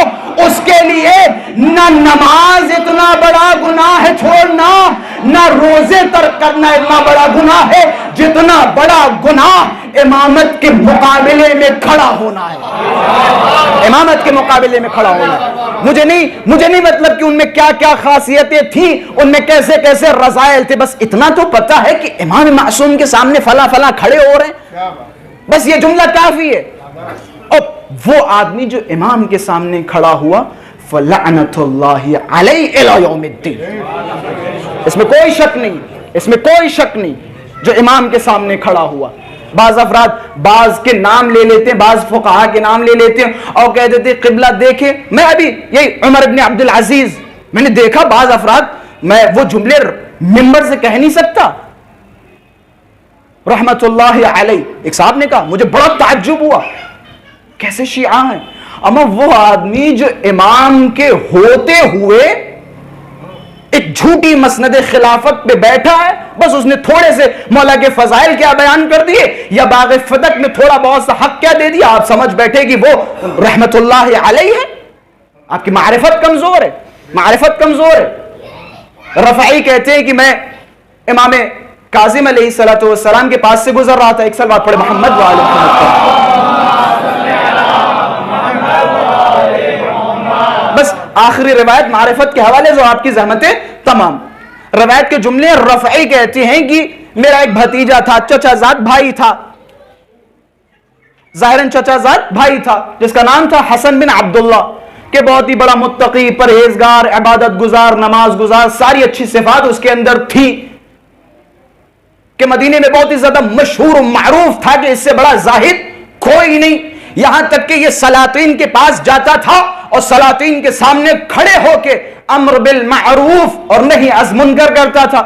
اس کے لیے نہ نماز اتنا بڑا گناہ ہے چھوڑنا، نہ روزے ترک کرنا اتنا بڑا گناہ ہے جتنا بڑا گناہ امامت کے مقابلے میں کھڑا ہونا ہے، امامت کے مقابلے میں کھڑا ہونا ہے۔ مجھے نہیں مطلب کہ ان میں کیا کیا خاصیتیں تھیں، ان میں کیسے کیسے رذائل تھے، بس اتنا تو پتا ہے کہ امام معصوم کے سامنے فلاں فلاں کھڑے ہو رہے ہیں، بس یہ جملہ کافی ہے۔ اور وہ آدمی جو امام کے سامنے کھڑا ہوا، فلعنت اللہ علیہ الی یوم الدین، اس میں کوئی شک نہیں، اس میں کوئی شک نہیں، جو امام کے سامنے کھڑا ہوا۔ بعض افراد بعض کے نام لے لیتے ہیں، بعض فقہا کے نام لے لیتے ہیں اور کہہ دیتے ہیں قبلہ دیکھے۔ میں ابھی یہی عمر ابن عبد العزیز میں نے دیکھا، بعض افراد، میں وہ جملے ممبر سے کہہ نہیں سکتا، رحمت اللہ علیہ، ایک صاحب نے کہا، مجھے بڑا تعجب ہوا کیسے شیعہ ہیں، اما وہ آدمی جو امام کے ہوتے ہوئے ایک جھوٹی مسند خلافت پہ بیٹھا ہے، بس اس نے تھوڑے سے مولا کے فضائل کیا بیان کر دیے یا باغ فتق میں تھوڑا بہت سا حق کیا دے دیا، آپ سمجھ بیٹھے کہ وہ رحمت اللہ علیہ ہے۔ آپ کی معرفت کمزور ہے، معرفت کمزور ہے۔ رفعی کہتے ہیں کہ میں امام کاظم علیہ السلام کے پاس سے گزر رہا تھا، ایک صلوات پڑھے محمد وآل محمد۔ بس آخری روایت معرفت کے حوالے سے آپ کی زحمتیں تمام۔ روایت کے جملے رفعی کہتے ہیں کہ میرا ایک بھتیجا تھا، چچا زاد بھائی تھا، ظاہراً چچا زاد بھائی تھا، جس کا نام تھا حسن بن عبداللہ، کہ بہت ہی بڑا متقی، پرہیزگار، عبادت گزار، نماز گزار، ساری اچھی صفات اس کے اندر تھی، کہ مدینے میں بہت ہی زیادہ مشہور و معروف تھا کہ اس سے بڑا زاہد کوئی نہیں۔ یہاں تک کہ یہ سلاطین کے پاس جاتا تھا اور سلاطین کے سامنے کھڑے ہو کے امر بالمعروف اور نہی از منکر کرتا تھا۔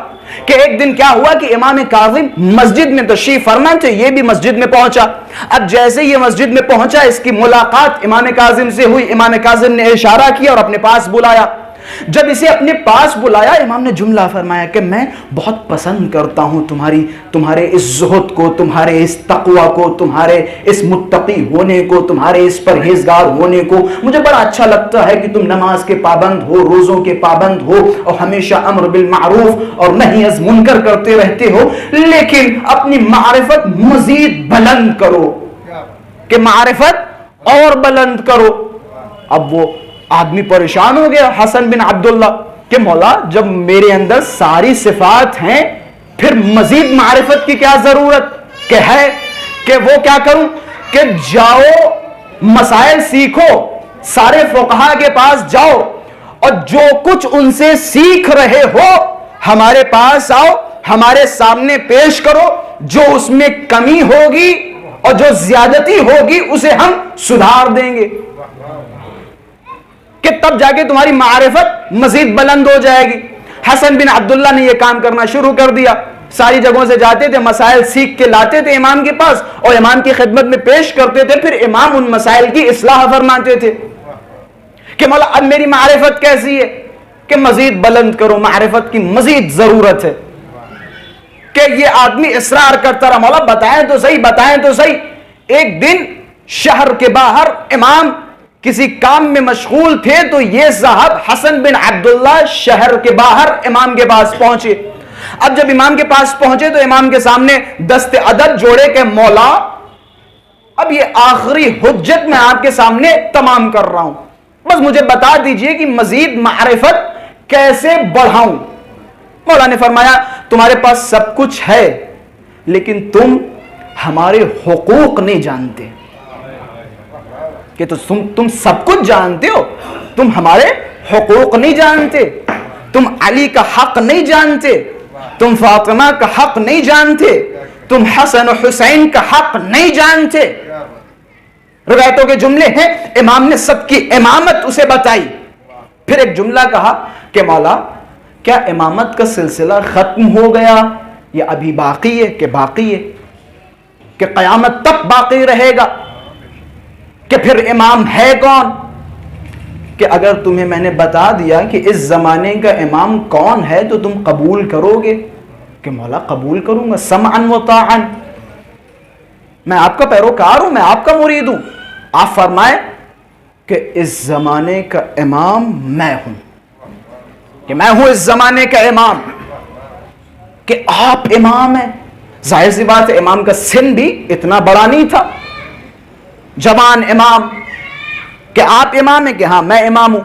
کہ ایک دن کیا ہوا کہ امام کاظم مسجد میں تشریف فرما تھے، یہ بھی مسجد میں پہنچا۔ اب جیسے یہ مسجد میں پہنچا، اس کی ملاقات امام کاظم سے ہوئی، امام کاظم نے اشارہ کیا اور اپنے پاس بلایا۔ جب اسے اپنے پاس بلایا، امام نے جملہ فرمایا کہ میں بہت پسند کرتا ہوں تمہارے اس زہد کو، تمہارے اس تقوی کو، تمہارے اس متقی ہونے کو، تمہارے اس پرہیزگار ہونے کو، مجھے بڑا اچھا لگتا ہے کہ تم نماز کے پابند ہو، روزوں کے پابند ہو اور ہمیشہ امر بالمعروف اور نہی از منکر کرتے رہتے ہو، لیکن اپنی معرفت مزید بلند کرو، کہ معرفت اور بلند کرو۔ اب وہ آدمی پریشان ہو گیا، حسن بن عبداللہ، کہ مولا جب میرے اندر ساری صفات ہیں پھر مزید معرفت کی کیا ضرورت کہ ہے، کہ وہ کیا کروں، کہ جاؤ مسائل سیکھو، سارے فقہا کے پاس جاؤ اور جو کچھ ان سے سیکھ رہے ہو ہمارے پاس آؤ، ہمارے سامنے پیش کرو، جو اس میں کمی ہوگی اور جو زیادتی ہوگی اسے ہم سدھار دیں گے، کہ تب جا کے تمہاری معرفت مزید بلند ہو جائے گی۔ حسن بن عبداللہ نے یہ کام کرنا شروع کر دیا، ساری جگہوں سے جاتے تھے، مسائل سیکھ کے لاتے تھے امام کے پاس اور امام کی خدمت میں پیش کرتے تھے، پھر امام ان مسائل کی اصلاح فرماتے تھے کہ مولا اب میری معرفت کیسی ہے، کہ مزید بلند کرو، معرفت کی مزید ضرورت ہے۔ کہ یہ آدمی اصرار کرتا رہا، مولا بتائیں تو صحیح، بتائیں تو صحیح۔ ایک دن شہر کے باہر امام کسی کام میں مشغول تھے تو یہ صاحب حسن بن عبداللہ شہر کے باہر امام کے پاس پہنچے۔ اب جب امام کے پاس پہنچے تو امام کے سامنے دست ادب جوڑے کہ مولا اب یہ آخری حجت میں آپ کے سامنے تمام کر رہا ہوں، بس مجھے بتا دیجئے کہ مزید معرفت کیسے بڑھاؤں۔ مولا نے فرمایا تمہارے پاس سب کچھ ہے لیکن تم ہمارے حقوق نہیں جانتے، کہ تو تم سب کچھ جانتے ہو، تم ہمارے حقوق نہیں جانتے، تم علی کا حق نہیں جانتے، تم فاطمہ کا حق نہیں جانتے، تم حسن و حسین کا حق نہیں جانتے۔ روایتوں کے جملے ہیں، امام نے سب کی امامت اسے بتائی، پھر ایک جملہ کہا کہ مولا کیا امامت کا سلسلہ ختم ہو گیا یا ابھی باقی ہے؟ کہ باقی ہے، کہ قیامت تک باقی رہے گا، کہ پھر امام ہے کون؟ کہ اگر تمہیں میں نے بتا دیا کہ اس زمانے کا امام کون ہے تو تم قبول کرو گے؟ کہ مولا قبول کروں گا، سمعا و طاعا، میں آپ کا پیروکار ہوں، میں آپ کا مرید ہوں۔ آپ فرمائیں کہ اس زمانے کا امام میں ہوں، کہ میں ہوں اس زمانے کا امام، کہ آپ امام ہیں۔ ظاہر سی بات ہے امام کا سن بھی اتنا بڑا نہیں تھا، جوان امام، کہ آپ امام ہیں، کہ ہاں میں امام ہوں،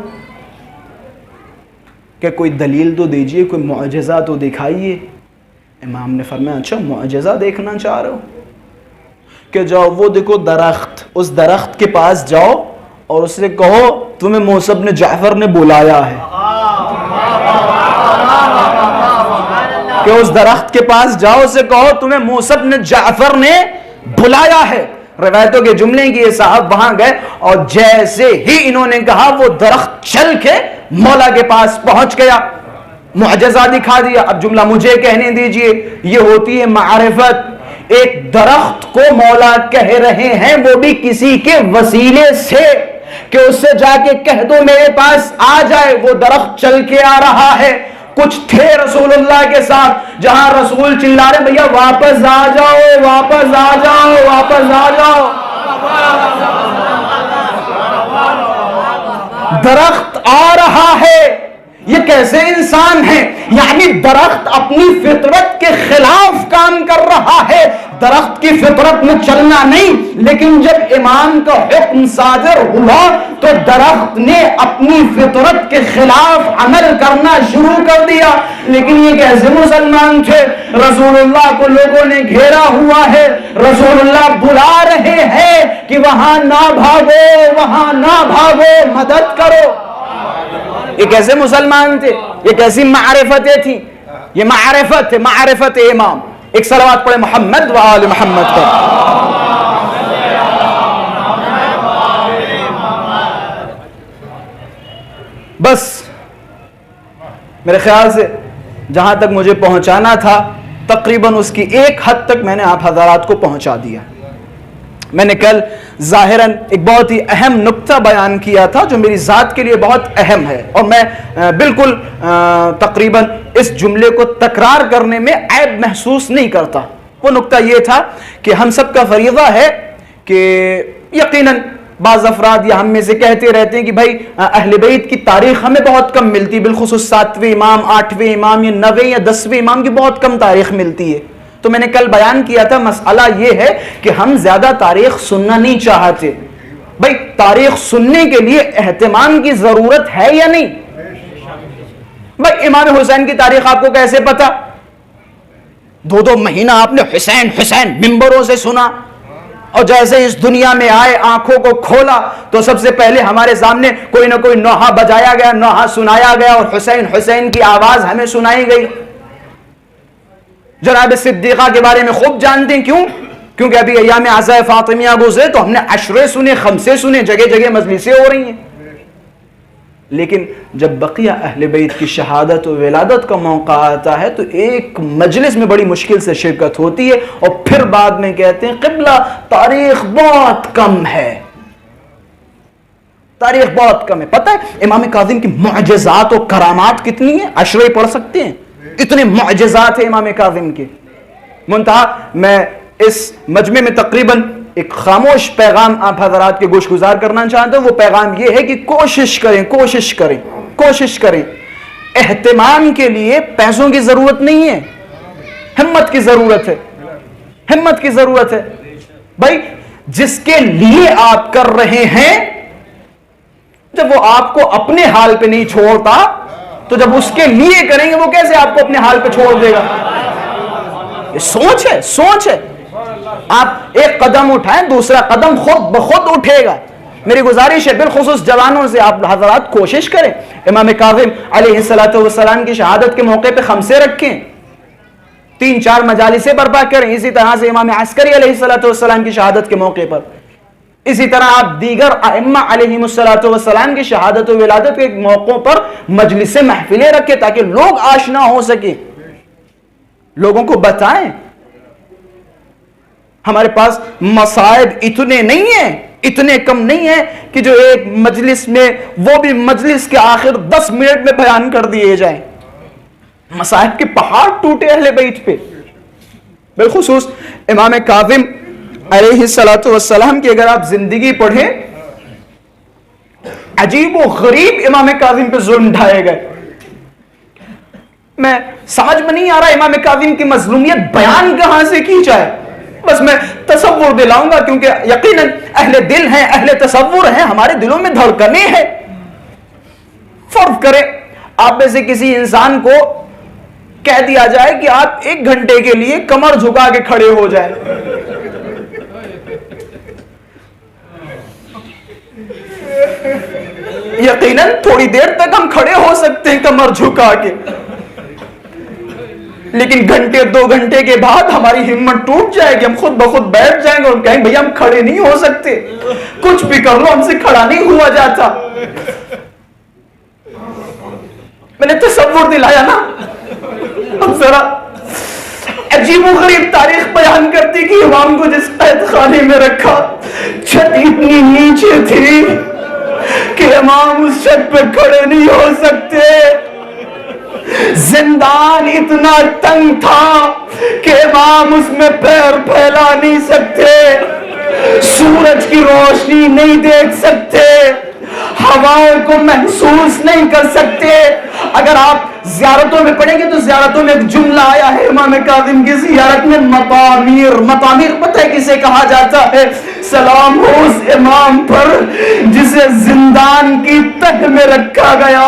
کہ کوئی دلیل تو دیجئے، کوئی معجزہ تو دکھائیے۔ امام نے فرمایا اچھا معجزہ دیکھنا چاہ رہے ہو، کہ جاؤ وہ دیکھو درخت، اس درخت کے پاس جاؤ اور اس سے کہو تمہیں موسیٰ بن جعفر نے بلایا ہے، کہ اس درخت کے پاس جاؤ، اسے کہو تمہیں موسیٰ بن جعفر نے بلایا ہے۔ روایتوں کے جملے کی یہ صاحب وہاں گئے اور جیسے ہی انہوں نے کہا وہ درخت چل کے مولا کے پاس پہنچ گیا، معجزہ دکھا دیا۔ اب جملہ مجھے کہنے دیجئے، یہ ہوتی ہے معرفت۔ ایک درخت کو مولا کہہ رہے ہیں، وہ بھی کسی کے وسیلے سے، کہ اس سے جا کے کہہ دو میرے پاس آ جائے، وہ درخت چل کے آ رہا ہے۔ کچھ تھے رسول اللہ کے ساتھ، جہاں رسول چلا رہے بھیا واپس آ جاؤ، واپس آ جاؤ، واپس آ جاؤ۔ درخت آ رہا ہے، یہ کیسے انسان ہیں؟ یعنی درخت اپنی فطرت کے خلاف کام کر رہا ہے، درخت کی فطرت میں چلنا نہیں، لیکن جب امام کا حکم صادر ہوا تو درخت نے اپنی فطرت کے خلاف عمل کرنا شروع کر دیا۔ لیکن یہ کیسے مسلمان تھے؟ رسول اللہ کو لوگوں نے گھیرا ہوا ہے، رسول اللہ بلا رہے ہیں کہ وہاں نہ بھاگو، وہاں نہ بھاگو، مدد کرو۔ یہ کیسے مسلمان تھے؟ یہ کیسی معرفتیں تھیں؟ یہ معرفت ہے، معرفت امام۔ ایک صلوات پڑھے محمد و آل محمد پر۔ بس میرے خیال سے جہاں تک مجھے پہنچانا تھا تقریباً اس کی ایک حد تک میں نے آپ حضرات کو پہنچا دیا۔ میں نے کل ظاہراً ایک بہت ہی اہم نکتہ بیان کیا تھا جو میری ذات کے لیے بہت اہم ہے، اور میں بالکل تقریباً اس جملے کو تکرار کرنے میں عیب محسوس نہیں کرتا۔ وہ نکتہ یہ تھا کہ ہم سب کا فریضہ ہے کہ یقیناً بعض افراد یا ہم میں سے کہتے رہتے ہیں کہ بھائی اہل بیت کی تاریخ ہمیں بہت کم ملتی، بالخصوص 7ویں امام، 8ویں امام یا 9ویں یا 10ویں امام کی بہت کم تاریخ ملتی ہے۔ تو میں نے کل بیان کیا تھا مسئلہ یہ ہے کہ ہم زیادہ تاریخ سننا نہیں چاہتے۔ بھائی تاریخ سننے کے لیے اہتمام کی ضرورت ہے یا نہیں؟ بھائی امام حسین کی تاریخ آپ کو کیسے پتا؟ 2 مہینہ آپ نے حسین حسین ممبروں سے سنا، اور جیسے اس دنیا میں آئے آنکھوں کو کھولا تو سب سے پہلے ہمارے سامنے کوئی نہ کوئی نوحہ بجایا گیا، نوحہ سنایا گیا، اور حسین حسین کی آواز ہمیں سنائی گئی۔ جناب صدیقہ کے بارے میں خوب جانتے ہیں، کیوں؟ کیونکہ ابھی ایام عزا فاطمیہ گزرے تو ہم نے عشرے سنے، خمسے سنے، جگہ جگہ مجلسیں ہو رہی ہیں۔ لیکن جب بقیہ اہل بیت کی شہادت و ولادت کا موقع آتا ہے تو ایک مجلس میں بڑی مشکل سے شرکت ہوتی ہے، اور پھر بعد میں کہتے ہیں قبلہ تاریخ بہت کم ہے، تاریخ بہت کم ہے۔ پتہ ہے امام کاظم کی معجزات و کرامات کتنی ہیں؟ عشرے پڑھ سکتے ہیں، اتنے معجزات ہیں امام کاظم کے۔ منتہا میں اس مجمع میں تقریباً ایک خاموش پیغام آپ حضرات کے گوش گزار کرنا چاہتا ہوں۔ وہ پیغام یہ ہے کہ کوشش کریں۔ اہتمام کے لیے پیسوں کی ضرورت نہیں ہے، ہمت کی ضرورت ہے۔ بھائی جس کے لیے آپ کر رہے ہیں جب وہ آپ کو اپنے حال پہ نہیں چھوڑتا تو جب اس کے لیے کریں گے وہ کیسے آپ کو اپنے حال پہ چھوڑ دے گا؟ یہ سوچ ہے۔ آپ ایک قدم اٹھائیں، دوسرا قدم خود بخود اٹھے گا۔ میری گزارش ہے بالخصوص جوانوں سے آپ حضرات کوشش کریں، امام کاظم علیہ السلام کی شہادت کے موقع پہ خمسے رکھیں، 3-4 مجالسیں برپا کریں۔ اسی طرح سے امام عسکری علیہ السلام کی شہادت کے موقع پر، اسی طرح آپ دیگر ائمہ علیہم السلام کی شہادت و ولادت کے موقعوں پر مجلسیں محفلیں رکھیں تاکہ لوگ آشنا ہو سکیں، لوگوں کو بتائیں۔ ہمارے پاس مصائب اتنے کم نہیں ہیں کہ جو ایک مجلس میں، وہ بھی مجلس کے آخر 10 منٹ میں بیان کر دیے جائیں۔ مصائب کے پہاڑ ٹوٹے اہل بیت پہ، بالخصوص امام کاظم علیہ السلام کی اگر آپ زندگی پڑھیں عجیب و غریب امام کاظم پہ ظلم ڈھائے گئے. میں سمجھ میں نہیں آ رہا امام کاظم کی مظلومیت بیان کہاں سے کی جائے. بس میں تصور دلاؤں گا کیونکہ یقیناً اہل دل ہیں, اہل تصور ہیں, ہمارے دلوں میں دھڑکنیں ہیں. فرض کریں آپ میں سے کسی انسان کو کہہ دیا جائے کہ آپ 1 گھنٹے کے لیے کمر جھکا کے کھڑے ہو جائیں. یقیناً تھوڑی دیر تک ہم کھڑے ہو سکتے ہیں کمر جھکا کے, لیکن گھنٹے 2 گھنٹے کے بعد ہماری ہمت ٹوٹ جائے گی, ہم خود بخود بیٹھ جائیں گے اور کہیں بھئی ہم کھڑے نہیں ہو سکتے, کچھ بھی کر لو ہم سے کھڑا نہیں ہوا جاتا. میں نے تصور دلایا نا. اب ذرا عجیب و غریب تاریخ بیان کرتی کہ امام کو جس قید خانے میں رکھا چھت اتنی نیچے تھی کہ امام اس چھت پہ کھڑے نہیں ہو سکتے. زندان اتنا تنگ تھا کہ امام اس میں پیر پھیلا نہیں سکتے, سورج کی روشنی نہیں دیکھ سکتے, ہواؤں کو محسوس نہیں کر سکتے. اگر آپ زیارتوں میں پڑھیں گے تو زیارتوں میں ایک جملہ آیا ہے امام کاظم کی زیارت میں, مطامیر. مطامیر پتہ ہے کسے کہا جاتا ہے؟ سلام ہو اس امام پر جسے زندان کی تہ میں رکھا گیا.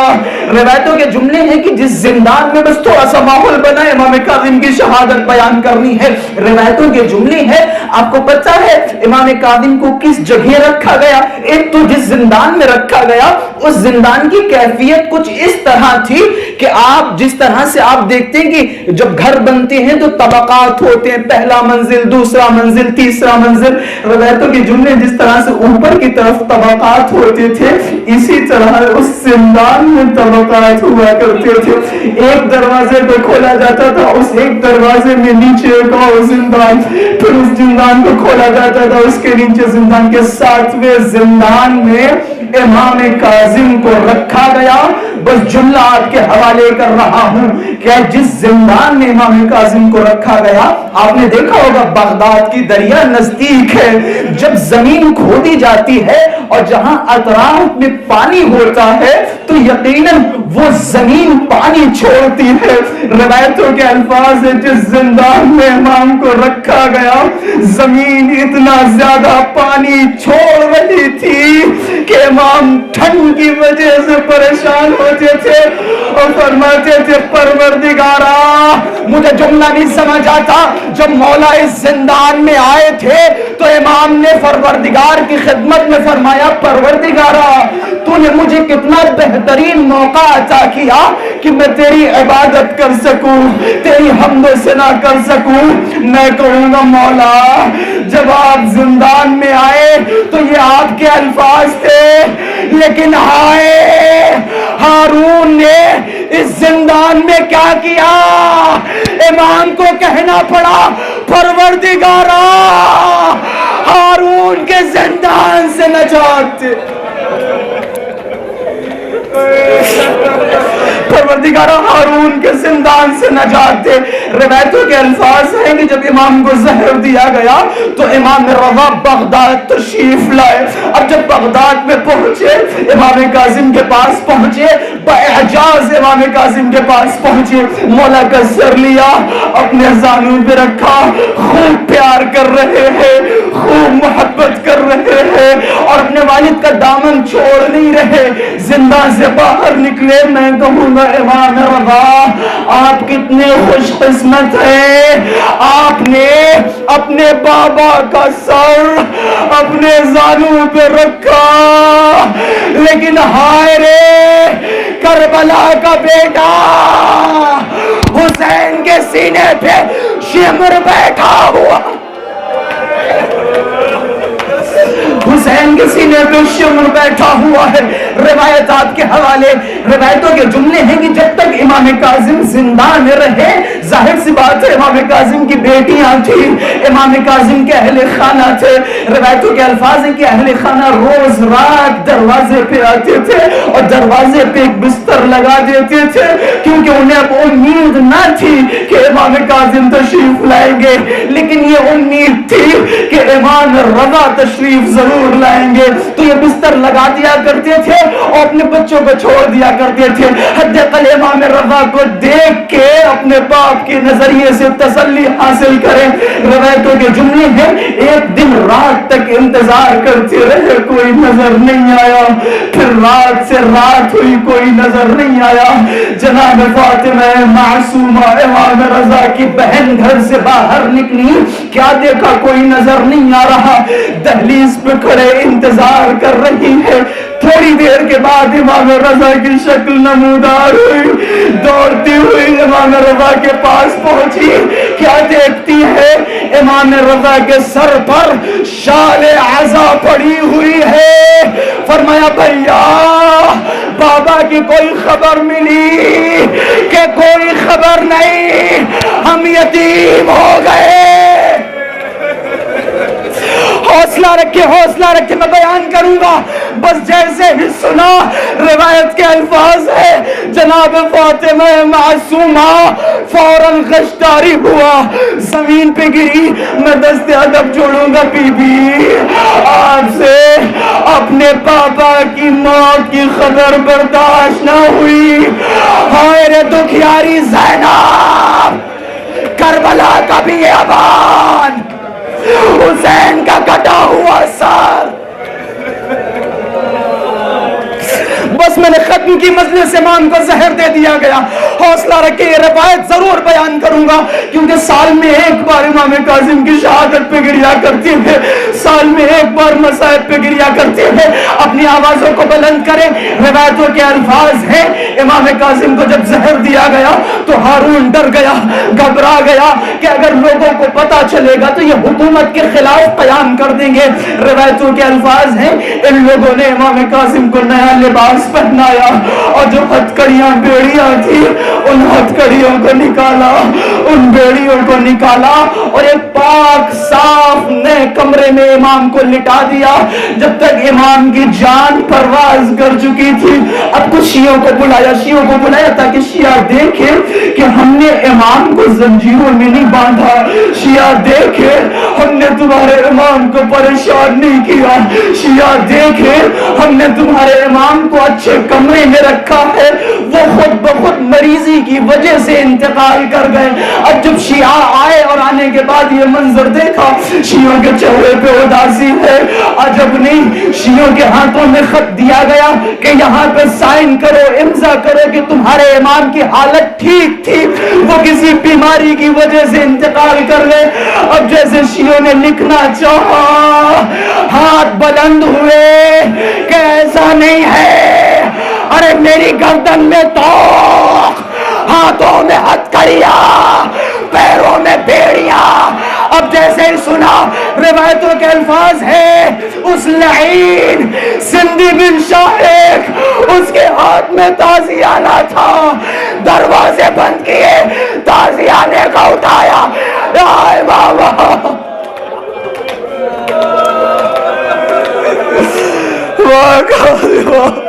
روایتوں کے جملے ہیں کہ جس زندان میں بس تھوڑا سا ماحول بنا ہے امام کاظم کی شہادت بیان کرنی ہے. روایتوں کے جملے ہیں. آپ کو پتہ ہے امام کاظم کو کس جگہ رکھا گیا؟ ایک تو جس زندان میں رکھا گیا اس زندان کی کیفیت کچھ اس طرح تھی کہ آپ جس طرح سے آپ دیکھتے ہیں کہ جب گھر بنتے ہیں تو طبقات ہوتے ہیں, پہلا منزل, دوسرا منزل, تیسرا منزل. روایتوں کے جملے جس طرح سے اوپر کی طرف طبقات ہوتے تھے اسی طرح اس زندان میں طبقات ہوا کرتے تھے. ایک دروازے کو کھولا جاتا تھا, اس ایک دروازے میں نیچے ایک اور زندان, پھر اس زندان کو کھولا جاتا تھا, اس کے نیچے زندان کے 7ویں زندان میں امام کاظم کو رکھا گیا. بس جملہ آپ کے حوالے کر رہا ہوں کہ جس زندان میں امام کاظم کو رکھا گیا, آپ نے دیکھا ہوگا بغداد کی دریا نزدیک ہے. جب زمین کھودی جاتی ہے اور جہاں اطراف میں پانی ہوتا ہے تو یقیناً وہ زمین پانی چھوڑتی ہے. روایتوں کے الفاظ ہے جس زندان میں امام کو رکھا گیا زمین اتنا زیادہ پانی چھوڑ رہی تھی کہ امام ٹھنڈ کی وجہ سے پریشان ہوتے تھے اور فرماتے تھے پروردگارا مجھے جملہ نہیں سمجھ آتا. جب مولا اس زندان میں آئے تھے تو امام نے پروردگار کی خدمت میں فرمایا پروردگارا تو نے مجھے کتنا بہترین موقع عطا کیا کہ میں تیری عبادت کر سکوں, تیری حمد و ثنا کر سکوں. میں کہوں گا مولا جب آپ زندان میں آئے تو یہ آپ کے الفاظ تھے, لیکن ہائے ہارون نے اس زندان میں کیا کیا؟ امام کو کہنا پڑا پروردگارا ہارون کے زندان سے نجات دے, پروردگارہ ہارون کے زندان سے نجات دے. روایتوں کے الفاظ ہیں کہ جب امام کو زہر دیا گیا تو امام رضا بغداد تشریف لائے. اب جب بغداد میں پہنچے امام کاظم کے پاس پہنچے, باعجاز امام کاظم کے پاس پہنچے, مولا کا سر لیا اپنے زانوں پہ رکھا, خوب پیار کر رہے ہیں, خوب محبت کر رہے ہیں اور اپنے والد کا دامن چھوڑ نہیں رہے. زندان سے باہر نکلے, میں کہوں گا امام رضا آپ کتنے خوش قسمت ہیں, آپ نے اپنے بابا کا سر اپنے زانوں پہ رکھا, لیکن ہائے رے کربلا کا بیٹا حسین کے سینے پہ شمر بیٹھا ہوا, حسین کے سینے پہ شمر بیٹھا ہوا ہے. روایتات کے حوالے, روایتوں کے جملے ہیں کہ جب تک امام کاظم زندان میں رہے, ظاہر سی بات ہے امام کاظم کی بیٹیاں تھیں, امام کاظم کے اہل خانہ تھے. روایتوں کے الفاظ ہیں کہ اہل خانہ روز رات دروازے پہ آتے تھے اور دروازے پہ ایک بستر لگا دیتے تھے, کیونکہ انہیں اب امید نہ تھی کہ امام کاظم تشریف لائیں گے, لیکن یہ امید تھی کہ امام رضا تشریف ضرور لائیں گے تو یہ بستر لگا دیا کرتے تھے اور اپنے بچوں کو چھوڑ دیا کرتے تھے. حدیقل امام رضا کو دیکھ کے اپنے باپ کے نظریے سے تسلی حاصل کریں. روایتوں کے جملے ہیں ایک دن رات تک انتظار کرتے رہے, کوئی نظر نہیں آیا. پھر رات سے رات ہوئی, کوئی نظر نہیں آیا. جناب فاطمہ معصومہ امام رضا کی بہن گھر سے باہر نکلی, کیا دیکھا, کوئی نظر نہیں آ رہا. دہلیز پہ کھڑے انتظار کر رہی ہے. تھوڑی دیر کے بعد امام رضا کی شکل نمودار ہوئی, دوڑتی ہوئی امام رضا کے پاس پہنچی. کیا دیکھتی ہے, امام رضا کے سر پر شال عزا پڑی ہوئی ہے. فرمایا بھیا بابا کی کوئی خبر ملی کہ کوئی خبر نہیں, ہم یتیم ہو گئے. حوصلہ رکھے, حوصلہ رکھے, میں بیان کروں گا. بس جیسے ہی سنا, روایت کے الفاظ ہے جناب فاطمہ معصومہ فوراً خشداری ہوا, زمین پہ گری. میں دست ادب جوڑوں گا بی بی, آپ سے اپنے پاپا کی موت کی خبر برداشت نہ ہوئی. ہائے رے دکھیاری زینب, کربلا کا بھی بیابان, حسین کا کٹا ہوا سر. بس میں نے ختم کی, مجلس امام کو زہر دے دیا گیا. حوصلہ رکھے, یہ روایت ضرور بیان کروں گا کیونکہ سال میں ایک بار امام کاظم کی شہادت پہ گریا کرتے ہیں, سال میں ایک بار مصائب پہ گریا کرتے ہیں. اپنی آوازوں کو بلند کریں. روایتوں کے الفاظ ہیں امام کاظم کو جب زہر دیا گیا تو ہارون ڈر گیا, گھبرا گیا کہ اگر لوگوں کو پتا چلے گا تو یہ حکومت کے خلاف قیام کر دیں گے. روایتوں کے الفاظ ہیں ان لوگوں نے امام کاظم کو نیا لباس پہنایا اور جو ہتھکڑیاں بیڑیاں تھی ان ہتھکڑیوں کو نکالا, ان بیڑیوں کو نکالا اور ایک پاک صاف نئے کمرے میں امام کو لٹا دیا. جب تک امام کی جان پرواز کر چکی تھی, اب کچھ شیعوں کو بلایا تاکہ شیعہ دیکھیں کہ ہم نے امام کو زنجیروں میں نہیں باندھا, شیعہ دیکھے ہم نے تمہارے امام کو پریشان نہیں کیا, شیعہ دیکھے ہم نے تمہارے امام کو اچھے کمرے میں رکھا ہے. وہ خود بخود مریضی کی وجہ سے انتقال کر گئے. اب جب شیعہ آئے اور آنے کے بعد یہ منظر دیکھا, شیعوں کے چہرے پہ اداسی ہے. عجب نہیں, شیعوں کے ہاتھوں میں خط دیا گیا کہ یہاں پہ سائن کرو, امضا کرو کہ تمہارے امام کی حالت ٹھیک تھی, وہ کسی بیماری کی وجہ سے انتقال کر گئے. اب جیسے شیعوں نے لکھنا چاہا, ہاتھ بلند ہوئے کہ ایسا نہیں ہے, ارے میری گردن میں توق, ہاتھوں میں ہتھکڑیاں, پیروں میں بیڑیاں. اب جیسے ہی سنا, روایتوں کے الفاظ ہیں اس لعین سندھی بن شاہق, اس کے ہاتھ میں تازیانہ تھا, دروازے بند کیے, تازیانے کا اٹھایا, اے بابا واہ